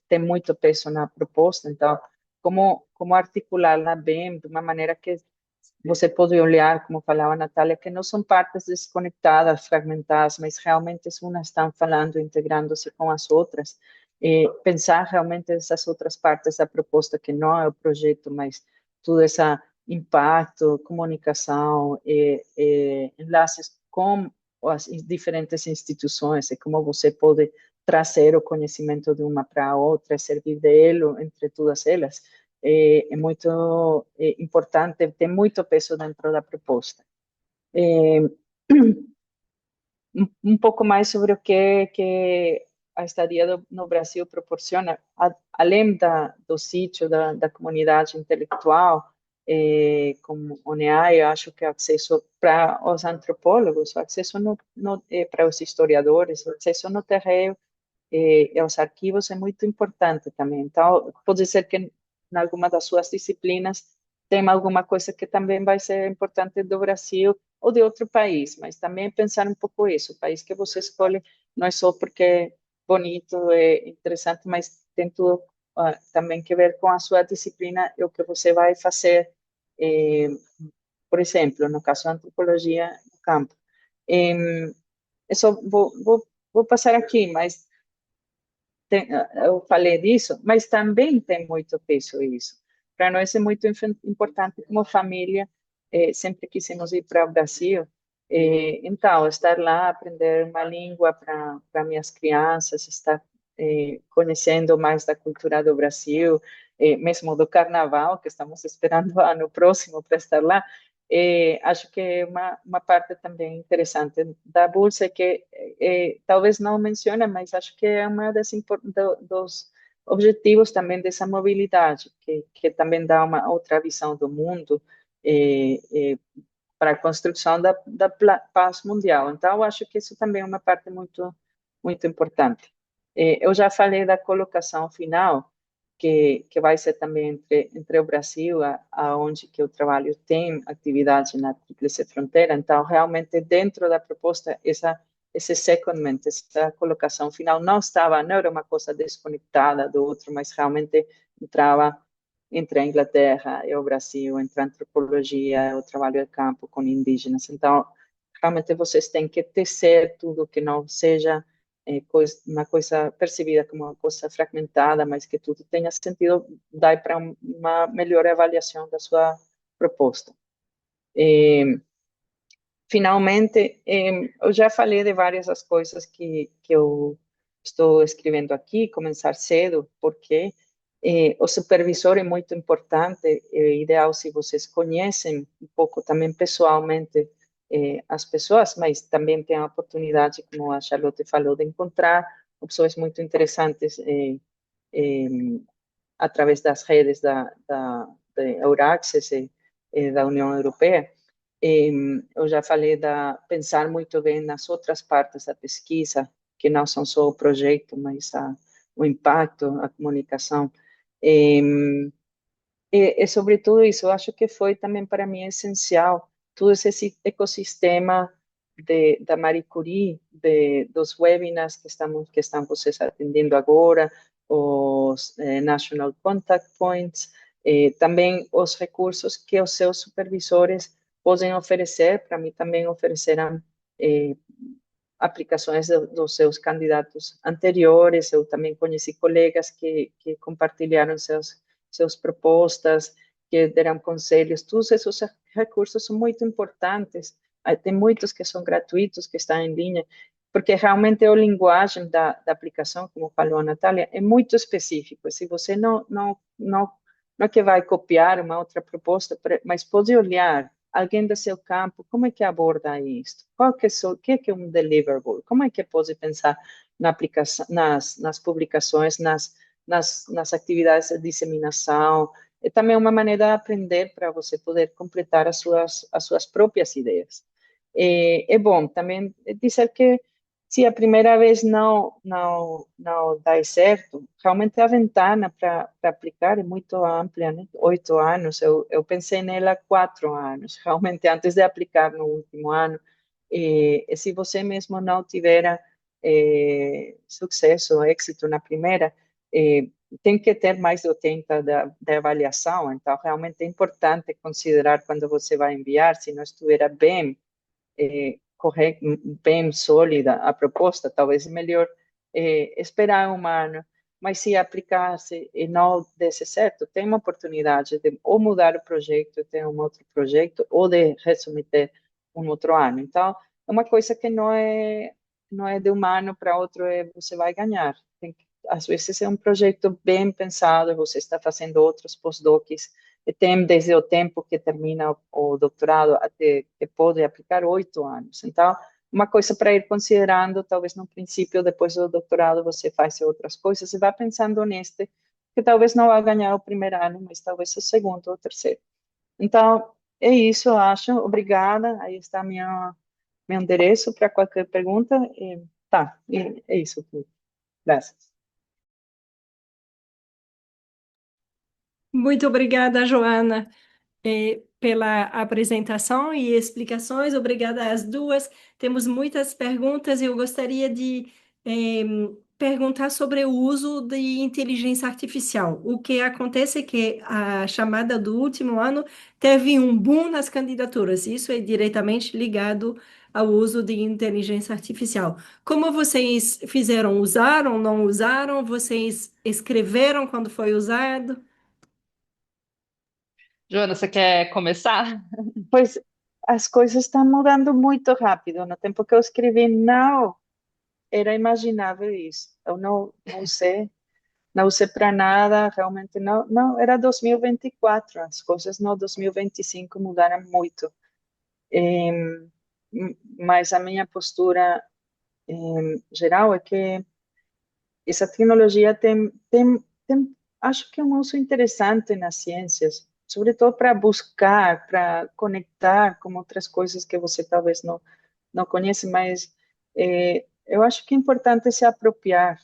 tem muito peso na proposta, então, como articulá-la bem, de uma maneira que você pode olhar, como falava a Natália, que não são partes desconectadas, fragmentadas, mas realmente umas estão falando, integrando-se com as outras, e pensar realmente essas outras partes da proposta, que não é o projeto, mas todo esse impacto, comunicação, enlaces com as diferentes instituições, e como você pode trazer o conhecimento de uma para a outra, servir de elo entre todas elas, é muito importante, tem muito peso dentro da proposta. Um pouco mais sobre o que a estadia no Brasil proporciona, além do sítio, da comunidade intelectual, como ONEAI, eu acho que o acesso para os antropólogos, o acesso para os historiadores, o acesso no terreno e aos arquivos é muito importante também. Então, pode ser que em alguma das suas disciplinas tenha alguma coisa que também vai ser importante do Brasil ou de outro país, mas também pensar um pouco isso. O país que você escolhe não é só porque é bonito, é interessante, mas tem tudo também que ver com a sua disciplina e o que você vai fazer. eh, por exemplo, no caso da antropologia no campo. Isso vou passar aqui, mas eu falei disso, mas também tem muito peso isso. Para nós é muito importante como família, sempre quisimos ir para o Brasil, então estar lá, aprender uma língua para minhas crianças, estar conhecendo mais da cultura do Brasil, mesmo do Carnaval, que estamos esperando ano próximo para estar lá. Acho que é uma parte também interessante da bolsa que talvez não menciona, mas acho que é uma dos objetivos também dessa mobilidade, que também dá uma outra visão do mundo para a construção da paz mundial. Então, acho que isso também é uma parte muito importante. Eu já falei da colocação final, que vai ser também entre o Brasil, aonde que o trabalho tem atividade na Tríplice Fronteira. Então, realmente, dentro da proposta, esse secondment, essa colocação final não era uma coisa desconectada do outro, mas realmente entrava entre a Inglaterra e o Brasil, entre a antropologia e o trabalho de campo com indígenas. Então, realmente vocês têm que tecer tudo que não seja uma coisa percebida como uma coisa fragmentada, mas que tudo tenha sentido, dá para uma melhor avaliação da sua proposta. Finalmente, eu já falei de várias das coisas que eu estou escrevendo aqui, começar cedo, porque o supervisor é muito importante, é ideal se vocês conhecem um pouco também pessoalmente as pessoas, mas também tem a oportunidade, como a Charlotte falou, de encontrar pessoas muito interessantes através das redes da Euraccess e da União Europeia. Eu já falei pensar muito bem nas outras partes da pesquisa, que não são só o projeto, mas o impacto, a comunicação. Sobre tudo isso, eu acho que foi também para mim essencial todo esse ecossistema da Marie Curie, dos webinars que estão vocês atendendo agora, os National Contact Points, também os recursos que os seus supervisores podem oferecer, para mim também ofereceram aplicações dos seus candidatos anteriores. Eu também conheci colegas que compartilharam suas propostas, que deram conselhos. Todos esses recursos são muito importantes. Tem muitos que são gratuitos, que estão em linha, porque realmente a linguagem da aplicação, como falou a Natália, é muito específico. Se você não é que vai copiar uma outra proposta, mas pode olhar alguém do seu campo, como é que aborda isso? O que é um deliverable? Como é que pode pensar na aplicação, nas publicações, nas atividades de disseminação? É também uma maneira de aprender para você poder completar as suas próprias ideias. É bom também dizer que se a primeira vez não dá certo, realmente a ventana para aplicar é muito ampla, né? 8 anos, eu pensei nela há 4 anos, realmente antes de aplicar no último ano. E se você mesmo não tiver sucesso, êxito na primeira, tem que ter mais de 80 da avaliação, então realmente é importante considerar quando você vai enviar, se não estiver bem correta, bem sólida a proposta, talvez é melhor esperar um ano, mas se aplicar-se e não desse certo, tem uma oportunidade de ou mudar o projeto, ter um outro projeto, ou de resubmeter um outro ano. Então, é uma coisa que não é de um ano para outro, você vai ganhar. Às vezes é um projeto bem pensado, você está fazendo outros pós-docs, e tem desde o tempo que termina o doutorado até que pode aplicar 8 anos. Então, uma coisa para ir considerando, talvez no princípio, depois do doutorado, você faz outras coisas e vai pensando neste, que talvez não vá ganhar o primeiro ano, mas talvez o segundo ou o terceiro. Então, é isso, eu acho. Obrigada. Aí está meu endereço para qualquer pergunta. E, tá, e é isso tudo. Graças. Muito obrigada, Joana, pela apresentação e explicações. Obrigada às duas. Temos muitas perguntas e eu gostaria de perguntar sobre o uso de inteligência artificial. O que acontece é que a chamada do último ano teve um boom nas candidaturas. Isso é diretamente ligado ao uso de inteligência artificial. Como vocês fizeram? Usaram, não usaram? Vocês escreveram quando foi usado? Joana, você quer começar? Pois as coisas estão mudando muito rápido. No tempo que eu escrevi, não era imaginável isso. Eu não sei, não sei para nada, realmente não, não, era 2024, as coisas no 2025 mudaram muito. Em, mas a minha postura geral é que essa tecnologia acho que é um uso interessante nas ciências, sobretudo para buscar, para conectar com outras coisas que você talvez não conhece, mas eu acho que é importante se apropriar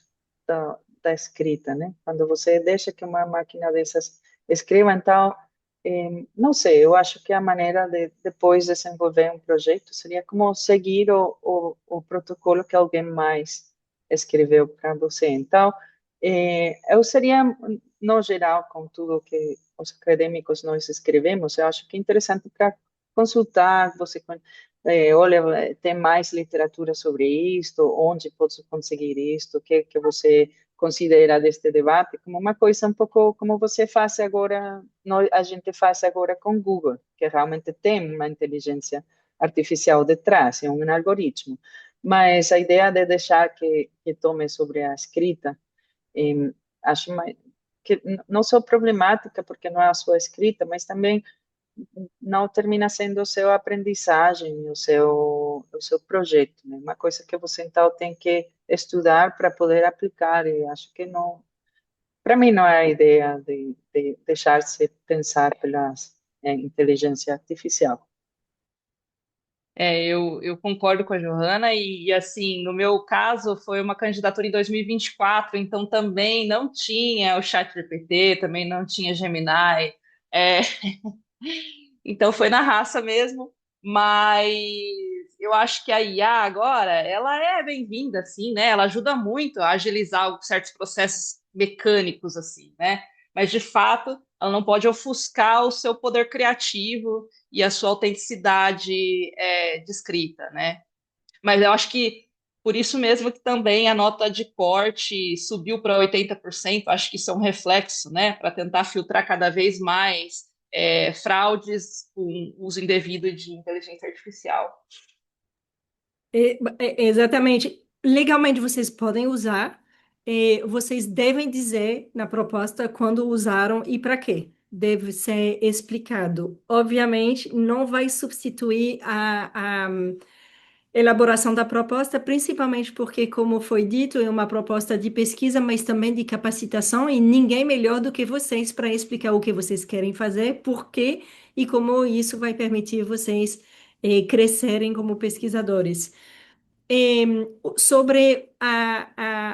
da escrita, né? Quando você deixa que uma máquina dessas escreva, então, não sei, eu acho que a maneira de depois desenvolver um projeto seria como seguir o protocolo que alguém mais escreveu para você. Então, eu seria, no geral, com tudo que os acadêmicos nós escrevemos, eu acho que é interessante para consultar, você olha, tem mais literatura sobre isto, onde posso conseguir isto, o que você considera deste debate, como uma coisa um pouco como você faz agora, a gente faz agora com Google, que realmente tem uma inteligência artificial detrás, é um algoritmo. Mas a ideia de deixar que tome sobre a escrita, acho que não só problemática, porque não é a sua escrita, mas também não termina sendo o seu aprendizagem, o seu projeto, né? Uma coisa que você então tem que estudar para poder aplicar, e acho que não, para mim não é a ideia de deixar-se pensar pela inteligência artificial. Eu concordo com a Johanna assim, no meu caso, foi uma candidatura em 2024, então também não tinha o ChatGPT, também não tinha Gemini, é, então foi na raça mesmo, mas eu acho que a IA agora, ela é bem-vinda, assim, né? Ela ajuda muito a agilizar certos processos mecânicos, assim, né? Mas, de fato, ela não pode ofuscar o seu poder criativo e a sua autenticidade de escrita, né? Mas eu acho que por isso mesmo que também a nota de corte subiu para 80%, acho que isso é um reflexo, né? Para tentar filtrar cada vez mais fraudes com uso indevido de inteligência artificial. Exatamente. Legalmente vocês podem usar, vocês devem dizer na proposta quando usaram e para quê. Deve ser explicado. Obviamente, não vai substituir a elaboração da proposta, principalmente porque, como foi dito, é uma proposta de pesquisa, mas também de capacitação, e ninguém melhor do que vocês para explicar o que vocês querem fazer, por quê e como isso vai permitir vocês crescerem como pesquisadores. Sobre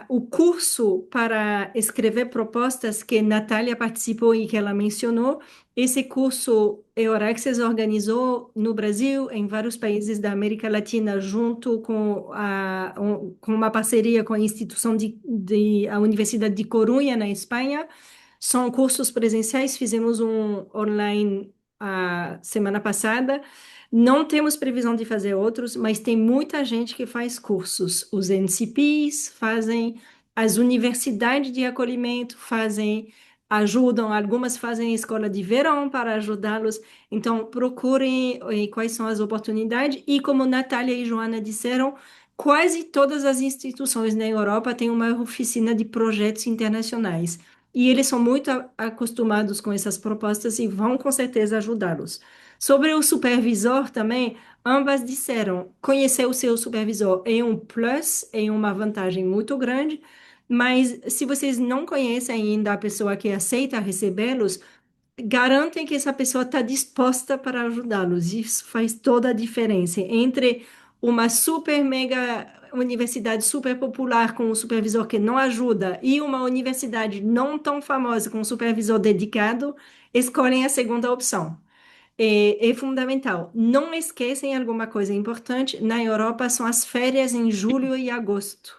o curso para escrever propostas que Natália participou e que ela mencionou, esse curso Euraxes organizou no Brasil, em vários países da América Latina, junto com uma parceria com a instituição a Universidade de Corunha, na Espanha. São cursos presenciais, fizemos um online a semana passada. Não temos previsão de fazer outros, mas tem muita gente que faz cursos. Os NCPs fazem, as universidades de acolhimento fazem, ajudam, algumas fazem escola de verão para ajudá-los. Então, procurem quais são as oportunidades. E como Natália e Joana disseram, quase todas as instituições na Europa têm uma oficina de projetos internacionais. E eles são muito acostumados com essas propostas e vão com certeza ajudá-los. Sobre o supervisor também, ambas disseram, conhecer o seu supervisor é um plus, é uma vantagem muito grande, mas se vocês não conhecem ainda a pessoa que aceita recebê-los, garantem que essa pessoa está disposta para ajudá-los. Isso faz toda a diferença entre uma super mega universidade super popular com um supervisor que não ajuda e uma universidade não tão famosa com um supervisor dedicado. Escolhem a segunda opção. É fundamental. Não esquecem alguma coisa importante. Na Europa são as férias em julho e agosto.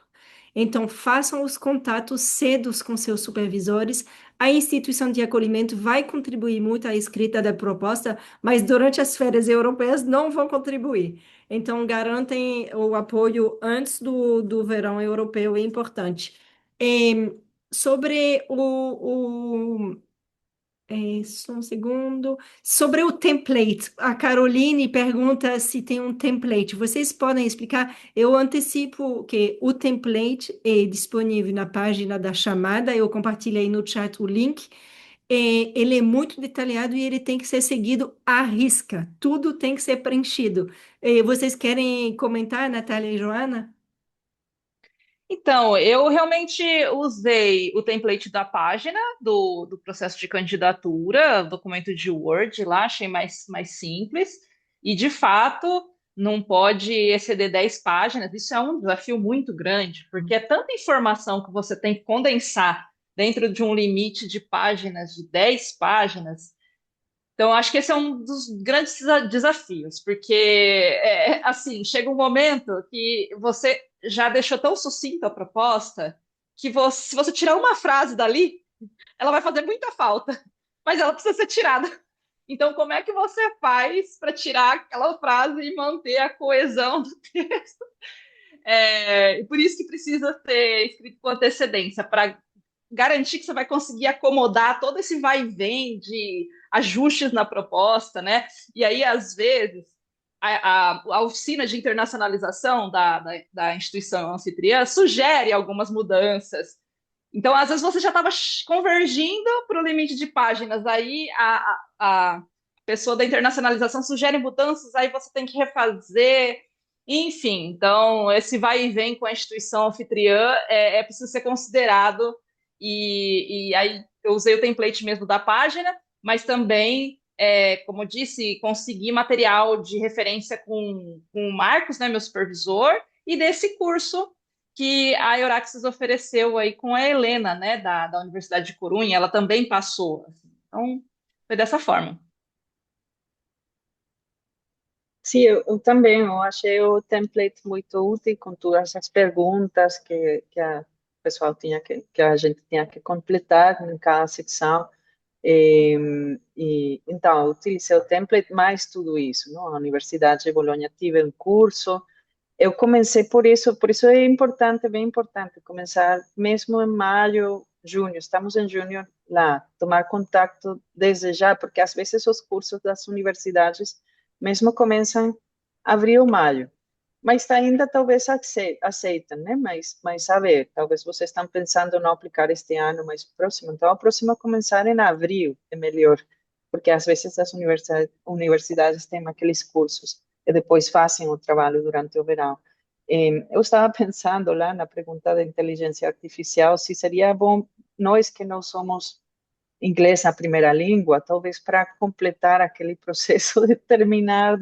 Então, façam os contatos cedos com seus supervisores. A instituição de acolhimento vai contribuir muito à escrita da proposta, mas durante as férias europeias não vão contribuir. Então, garantem o apoio antes do verão europeu, é importante. Em, sobre só um segundo. Sobre o template, a Caroline pergunta se tem um template. Vocês podem explicar? Eu antecipo que o template é disponível na página da chamada. Eu compartilhei no chat o link. Ele é muito detalhado e ele tem que ser seguido à risca. Tudo tem que ser preenchido. Vocês querem comentar, Natália e Joana? Então, eu realmente usei o template da página do processo de candidatura, documento de Word lá, achei mais simples. E, de fato, não pode exceder 10 páginas. Isso é um desafio muito grande, porque é tanta informação que você tem que condensar dentro de um limite de páginas, de 10 páginas. Então, acho que esse é um dos grandes desafios, porque, assim, chega um momento que você já deixou tão sucinta a proposta que se você tirar uma frase dali, ela vai fazer muita falta, mas ela precisa ser tirada. Então, como é que você faz para tirar aquela frase e manter a coesão do texto? E por isso que precisa ser escrito com antecedência, para garantir que você vai conseguir acomodar todo esse vai e vem de ajustes na proposta, né? E aí, às vezes, a oficina de internacionalização da instituição anfitriã sugere algumas mudanças. Então, às vezes, você já estava convergindo para o limite de páginas, aí a pessoa da internacionalização sugere mudanças, aí você tem que refazer. Enfim, então, esse vai e vem com a instituição anfitriã é preciso ser considerado e aí eu usei o template mesmo da página, mas também, como eu disse, consegui material de referência com o Marcos, né, meu supervisor, e desse curso que a Euraxis ofereceu aí com a Helena, né, da Universidade de Corunha, ela também passou. Então, foi dessa forma. Sim, eu também, eu achei o template muito útil com todas as perguntas que a pessoal tinha que a gente tinha que completar em cada secção. Então, eu utilicei o template mais tudo isso, não? A Universidade de Bolonha tive um curso, eu comecei por isso é importante, bem importante, começar mesmo em maio, junho, estamos em junho lá, tomar contato desde já, porque às vezes os cursos das universidades mesmo começam abril, maio, mas ainda talvez aceitem, né? Mas a ver, talvez vocês estão pensando não aplicar este ano, mas próximo, então a próxima começar em abril é melhor, porque às vezes as universidades têm aqueles cursos e depois fazem o trabalho durante o verão. Eu estava pensando lá na pergunta da inteligência artificial, se seria bom, nós que não somos inglês a primeira língua, talvez para completar aquele processo de terminar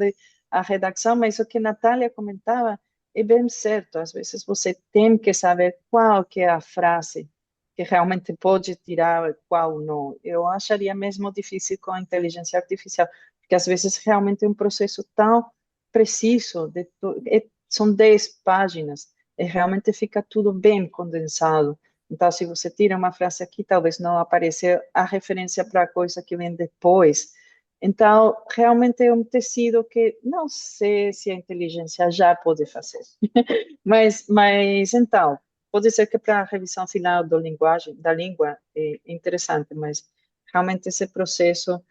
a redação, mas o que a Natália comentava é bem certo, às vezes você tem que saber qual que é a frase que realmente pode tirar, qual não. Eu acharia mesmo difícil com a inteligência artificial, porque às vezes realmente é um processo tão preciso, são 10 páginas, e realmente fica tudo bem condensado. Então, se você tira uma frase aqui, talvez não apareça a referência para a coisa que vem depois. Então, realmente é um tecido que não sei se a inteligência já pode fazer. Mas então, pode ser que para a revisão final da língua é interessante, mas realmente esse processo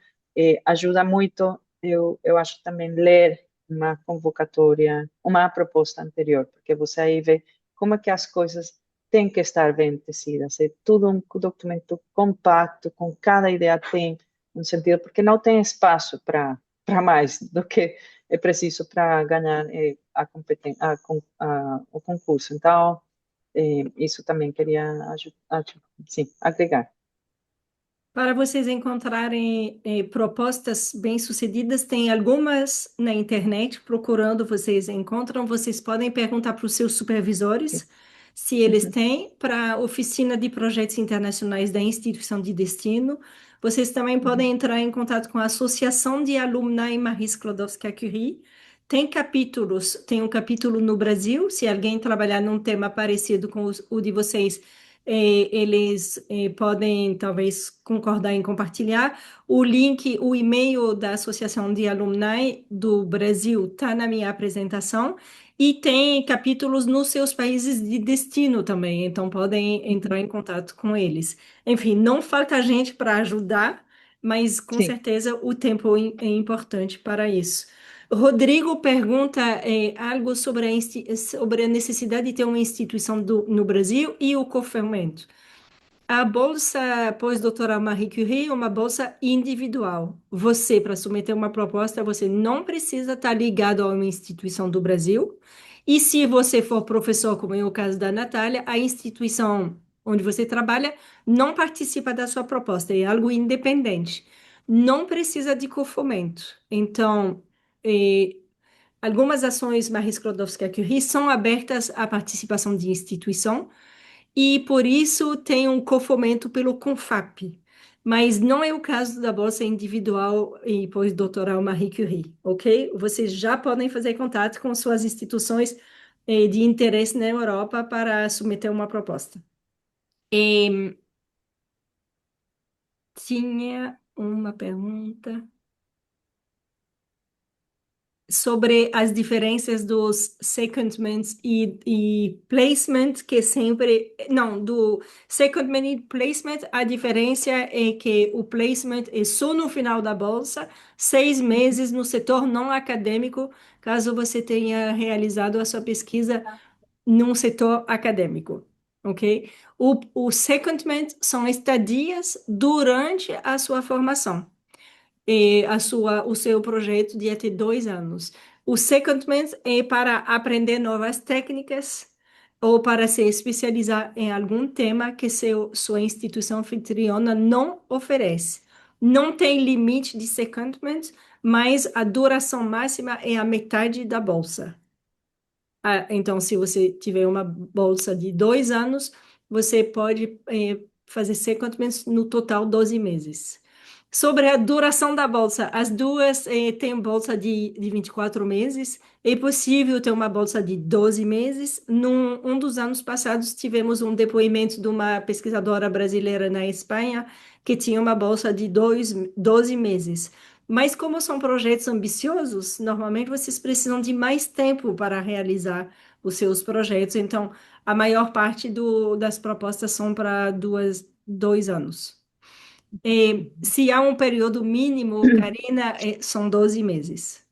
ajuda muito. Eu acho também ler uma convocatória, uma proposta anterior, porque você aí vê como é que as coisas têm que estar bem tecidas. É tudo um documento compacto, com cada ideia tem um sentido, porque não tem espaço para mais do que é preciso para ganhar o concurso. Então, isso também queria sim, agregar. Para vocês encontrarem propostas bem-sucedidas, tem algumas na internet procurando, vocês encontram, vocês podem perguntar para os seus supervisores se eles Uhum, têm, para a oficina de projetos internacionais da instituição de destino. Vocês também podem uhum, entrar em contato com a Associação de Alumni Marie Sklodowska-Curie. Tem capítulos, tem um capítulo no Brasil, se alguém trabalhar num tema parecido com o de vocês, eles podem talvez concordar em compartilhar. O link, o e-mail da Associação de Alumni do Brasil está na minha apresentação e tem capítulos nos seus países de destino também, então podem uhum. entrar em contato com eles. Enfim, não falta gente para ajudar, mas com Sim. certeza o tempo é importante para isso. Rodrigo pergunta algo sobre sobre a necessidade de ter uma instituição no Brasil e o cofomento. A bolsa pós-doutoral Marie Curie é uma bolsa individual. Você, para submeter uma proposta, você não precisa estar ligado a uma instituição do Brasil. E se você for professor, como é o caso da Natália, a instituição onde você trabalha não participa da sua proposta, é algo independente. Não precisa de cofomento. Então, eh, algumas ações Marie Sklodowska-Curie são abertas à participação de instituição e por isso tem um cofomento pelo CONFAP. Mas não é o caso da bolsa individual e pós-doutoral Marie Curie, ok? Vocês já podem fazer contato com suas instituições de interesse na Europa para submeter uma proposta. E tinha uma pergunta sobre as diferenças dos secondment e placement, que sempre... Não, do secondment e placement, a diferença é que o placement é só no final da bolsa, 6 meses no setor não acadêmico, caso você tenha realizado a sua pesquisa num setor acadêmico, ok? O secondment são estadias durante a sua formação o seu projeto de até 2 anos. O secondment é para aprender novas técnicas ou para se especializar em algum tema que sua instituição anfitriona não oferece. Não tem limite de secondment, mas a duração máxima é a metade da bolsa. Então, se você tiver uma bolsa de 2 anos, você pode fazer secondments no total 12 meses. Sobre a duração da bolsa, as duas têm bolsa de 24 meses. É possível ter uma bolsa de 12 meses. Num um dos anos passados, tivemos um depoimento de uma pesquisadora brasileira na Espanha que tinha uma bolsa de 12 meses. Mas como são projetos ambiciosos, normalmente vocês precisam de mais tempo para realizar os seus projetos. Então, a maior parte das propostas são para 2 anos. Se há um período mínimo, Karina, são 12 meses.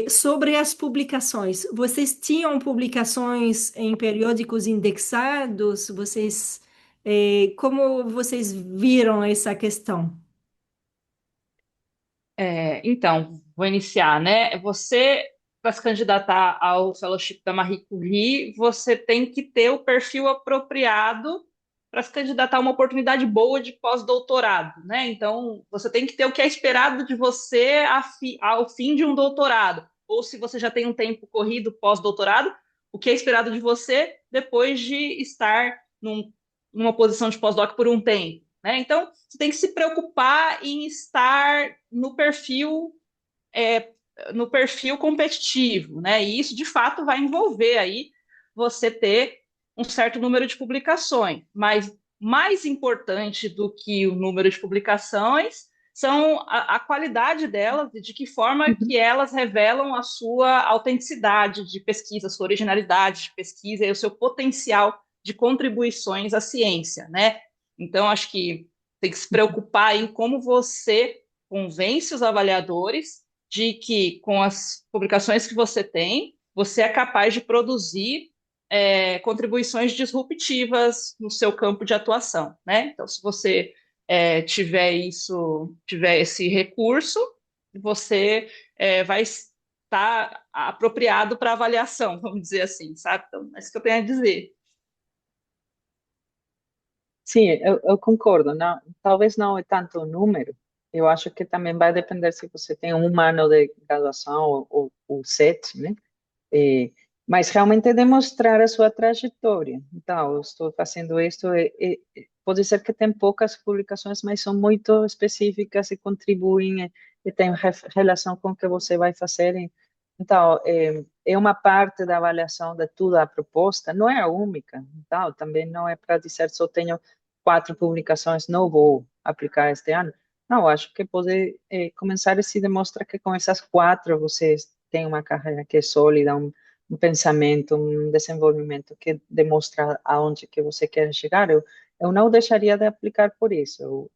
Sobre as publicações, vocês tinham publicações em periódicos indexados? Como vocês viram essa questão? Então, vou iniciar, né? Você, para se candidatar ao fellowship da Marie Curie, você tem que ter o perfil apropriado para se candidatar a uma oportunidade boa de pós-doutorado, né? Então, você tem que ter o que é esperado de você ao fim de um doutorado. Ou se você já tem um tempo corrido pós-doutorado, o que é esperado de você depois de estar numa posição de pós-doc por um tempo, né? Então, você tem que se preocupar em estar é, no perfil competitivo, né? E isso, de fato, vai envolver aí você ter um certo número de publicações. Mas mais importante do que o número de publicações são a qualidade delas e de que forma Uhum, que elas revelam a sua autenticidade de pesquisa, a sua originalidade de pesquisa e o seu potencial de contribuições à ciência, né? Então, acho que tem que se uhum, preocupar em como você convence os avaliadores de que, com as publicações que você tem, você é capaz de produzir contribuições disruptivas no seu campo de atuação, né? Então, se você tiver esse recurso, você vai estar apropriado para avaliação, vamos dizer assim, sabe? Então, é isso que eu tenho a dizer. Sim, eu concordo. Não, talvez não é tanto o número. Eu acho que também vai depender se você tem um ano de graduação ou sete, né? É, mas realmente é demonstrar a sua trajetória. Então, eu estou fazendo isto. Pode ser que tem poucas publicações, mas são muito específicas e contribuem e têm relação com o que você vai fazer. Então, é uma parte da avaliação de toda a proposta, não é a única. Então, também não é para dizer só tenho 4 publicações, não vou aplicar este ano. Não, acho que pode começar e se demonstra que com essas 4 você tem uma carreira que é sólida, um pensamento, um desenvolvimento que demonstra aonde que você quer chegar. Eu não deixaria de aplicar por isso.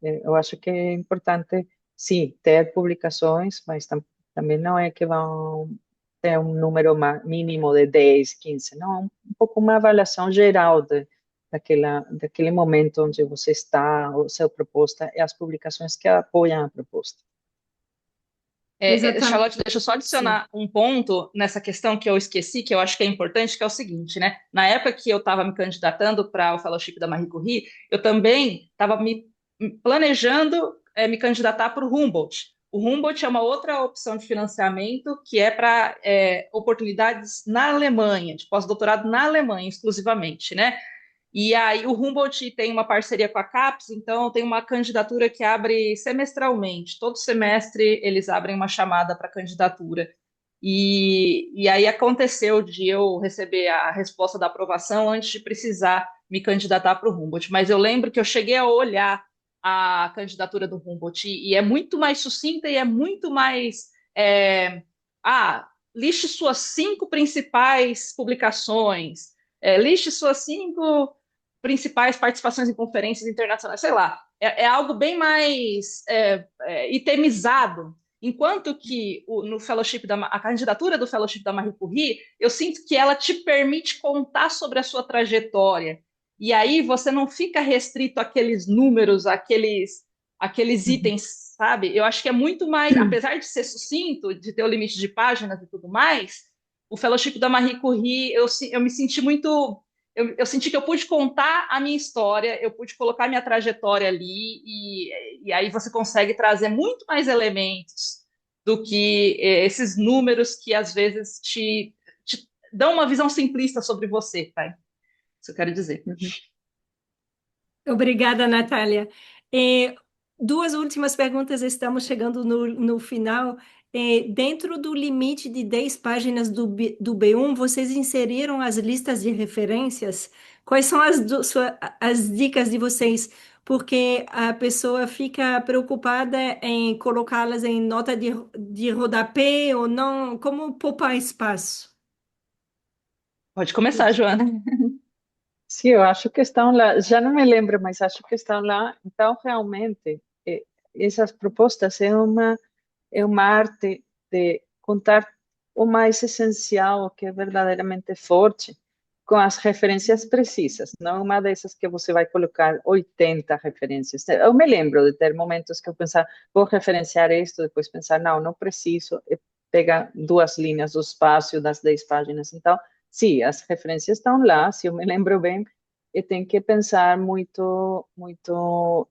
Eu acho que é importante, sim, ter publicações, mas também não é que vão ter um número mínimo de 10, 15, não, um pouco uma avaliação geral daquele momento onde você está, a sua proposta e as publicações que apoiam a proposta. Exatamente. Charlotte, deixa eu só Sim. adicionar um ponto nessa questão que eu esqueci, que eu acho que é importante, que é o seguinte, né? Na época que eu estava me candidatando para o fellowship da Marie Curie, eu também estava me planejando me candidatar para o Humboldt. O Humboldt é uma outra opção de financiamento que é para oportunidades na Alemanha, de pós-doutorado na Alemanha exclusivamente, né? E aí o Humboldt tem uma parceria com a CAPES, então tem uma candidatura que abre semestralmente. Todo semestre eles abrem uma chamada para candidatura. E aí aconteceu de eu receber a resposta da aprovação antes de precisar me candidatar para o Humboldt. Mas eu lembro que eu cheguei a olhar a candidatura do Humboldt e é muito mais sucinta e é muito mais. Liste suas 5 principais publicações, liste suas 5 principais participações em conferências internacionais, sei lá, é algo bem mais itemizado. Enquanto que no fellowship a candidatura do fellowship da Marie Curie, eu sinto que ela te permite contar sobre a sua trajetória. E aí você não fica restrito àqueles números, àqueles Uhum. itens, sabe? Eu acho que é muito mais, apesar de ser sucinto, de ter o limite de páginas e tudo mais, o fellowship da Marie Curie, eu me senti muito eu senti que eu pude contar a minha história, eu pude colocar minha trajetória ali, e aí você consegue trazer muito mais elementos do que esses números que às vezes te dão uma visão simplista sobre você, tá? Isso eu quero dizer. Uhum. Obrigada, Natália. Eh, Duas últimas perguntas, estamos chegando no final. Dentro do limite de 10 páginas do B1, vocês inseriram as listas de referências? Quais são as dicas de vocês? Porque a pessoa fica preocupada em colocá-las em nota de rodapé ou não, como poupar espaço? Pode começar, Joana. Sim, eu acho que estão lá, já não me lembro, mas acho que estão lá. Então, realmente, essas propostas é uma arte de contar o mais essencial, o que é verdadeiramente forte, com as referências precisas, não uma dessas que você vai colocar 80 referências. Eu me lembro de ter momentos que eu pensava, vou referenciar isto, depois pensar, não, não preciso, e pegar 2 linhas do espaço das 10 páginas. Então, sim, as referências estão lá, se eu me lembro bem, e tem que pensar muito, muito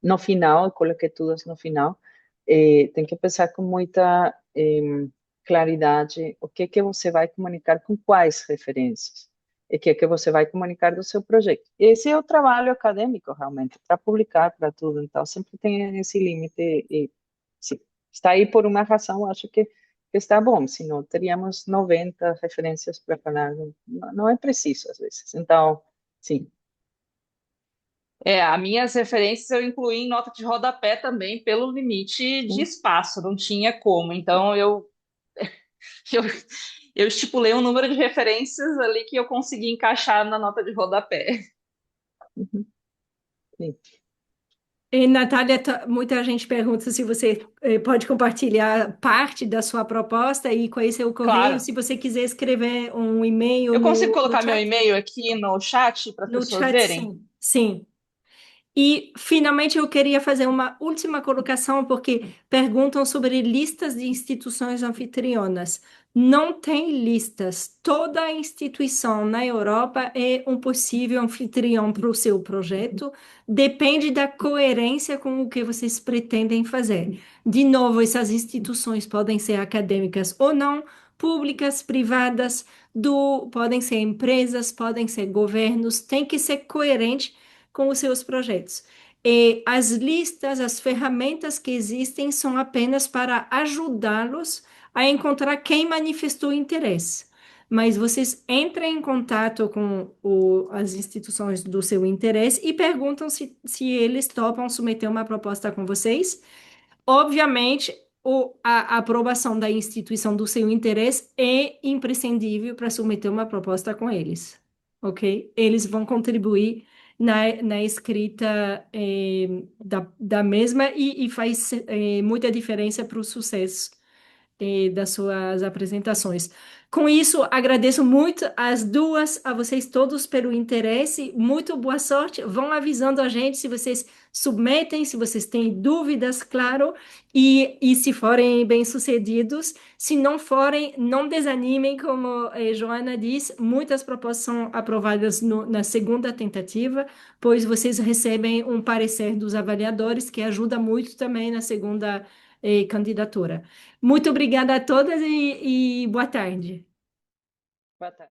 no final, eu coloquei todas no final, tem que pensar com muita claridade o que você vai comunicar com quais referências e o que você vai comunicar do seu projeto. Esse é o trabalho acadêmico, realmente, para publicar, para tudo. Então, sempre tem esse limite e sim, está aí por uma razão, acho que está bom, senão teríamos 90 referências para falar. Não é preciso, às vezes. Então, sim. As minhas referências eu incluí em nota de rodapé também, pelo limite de espaço, não tinha como. Então, eu, eu estipulei um número de referências ali que eu consegui encaixar na nota de rodapé. Uhum, sim. E, Natália, muita gente pergunta se você pode compartilhar parte da sua proposta e qual é seu correio. Claro. Se você quiser escrever um e-mail Eu consigo no colocar meu chat. e-mail aqui no chat para as No pessoas chat, verem? sim. Sim. E, finalmente, eu queria fazer uma última colocação, porque perguntam sobre listas de instituições anfitrionas. Não tem listas. Toda instituição na Europa é um possível anfitrião para o seu projeto. Depende da coerência com o que vocês pretendem fazer. De novo, essas instituições podem ser acadêmicas ou não, públicas, privadas, podem ser empresas, podem ser governos. Tem que ser coerente com os seus projetos. E as listas, as ferramentas que existem são apenas para ajudá-los a encontrar quem manifestou interesse. Mas vocês entrem em contato com as instituições do seu interesse e perguntam se eles topam submeter uma proposta com vocês. Obviamente, a aprovação da instituição do seu interesse é imprescindível para submeter uma proposta com eles, ok? Eles vão contribuir na escrita da mesma e faz muita diferença para o sucesso das suas apresentações. Com isso, agradeço muito a vocês todos pelo interesse. Muito boa sorte. Vão avisando a gente se vocês submetem, se vocês têm dúvidas, claro, e se forem bem-sucedidos. Se não forem, não desanimem, como Joana diz, muitas propostas são aprovadas na segunda tentativa, pois vocês recebem um parecer dos avaliadores, que ajuda muito também na segunda candidatura. Muito obrigada a todas e boa tarde. Boa tarde.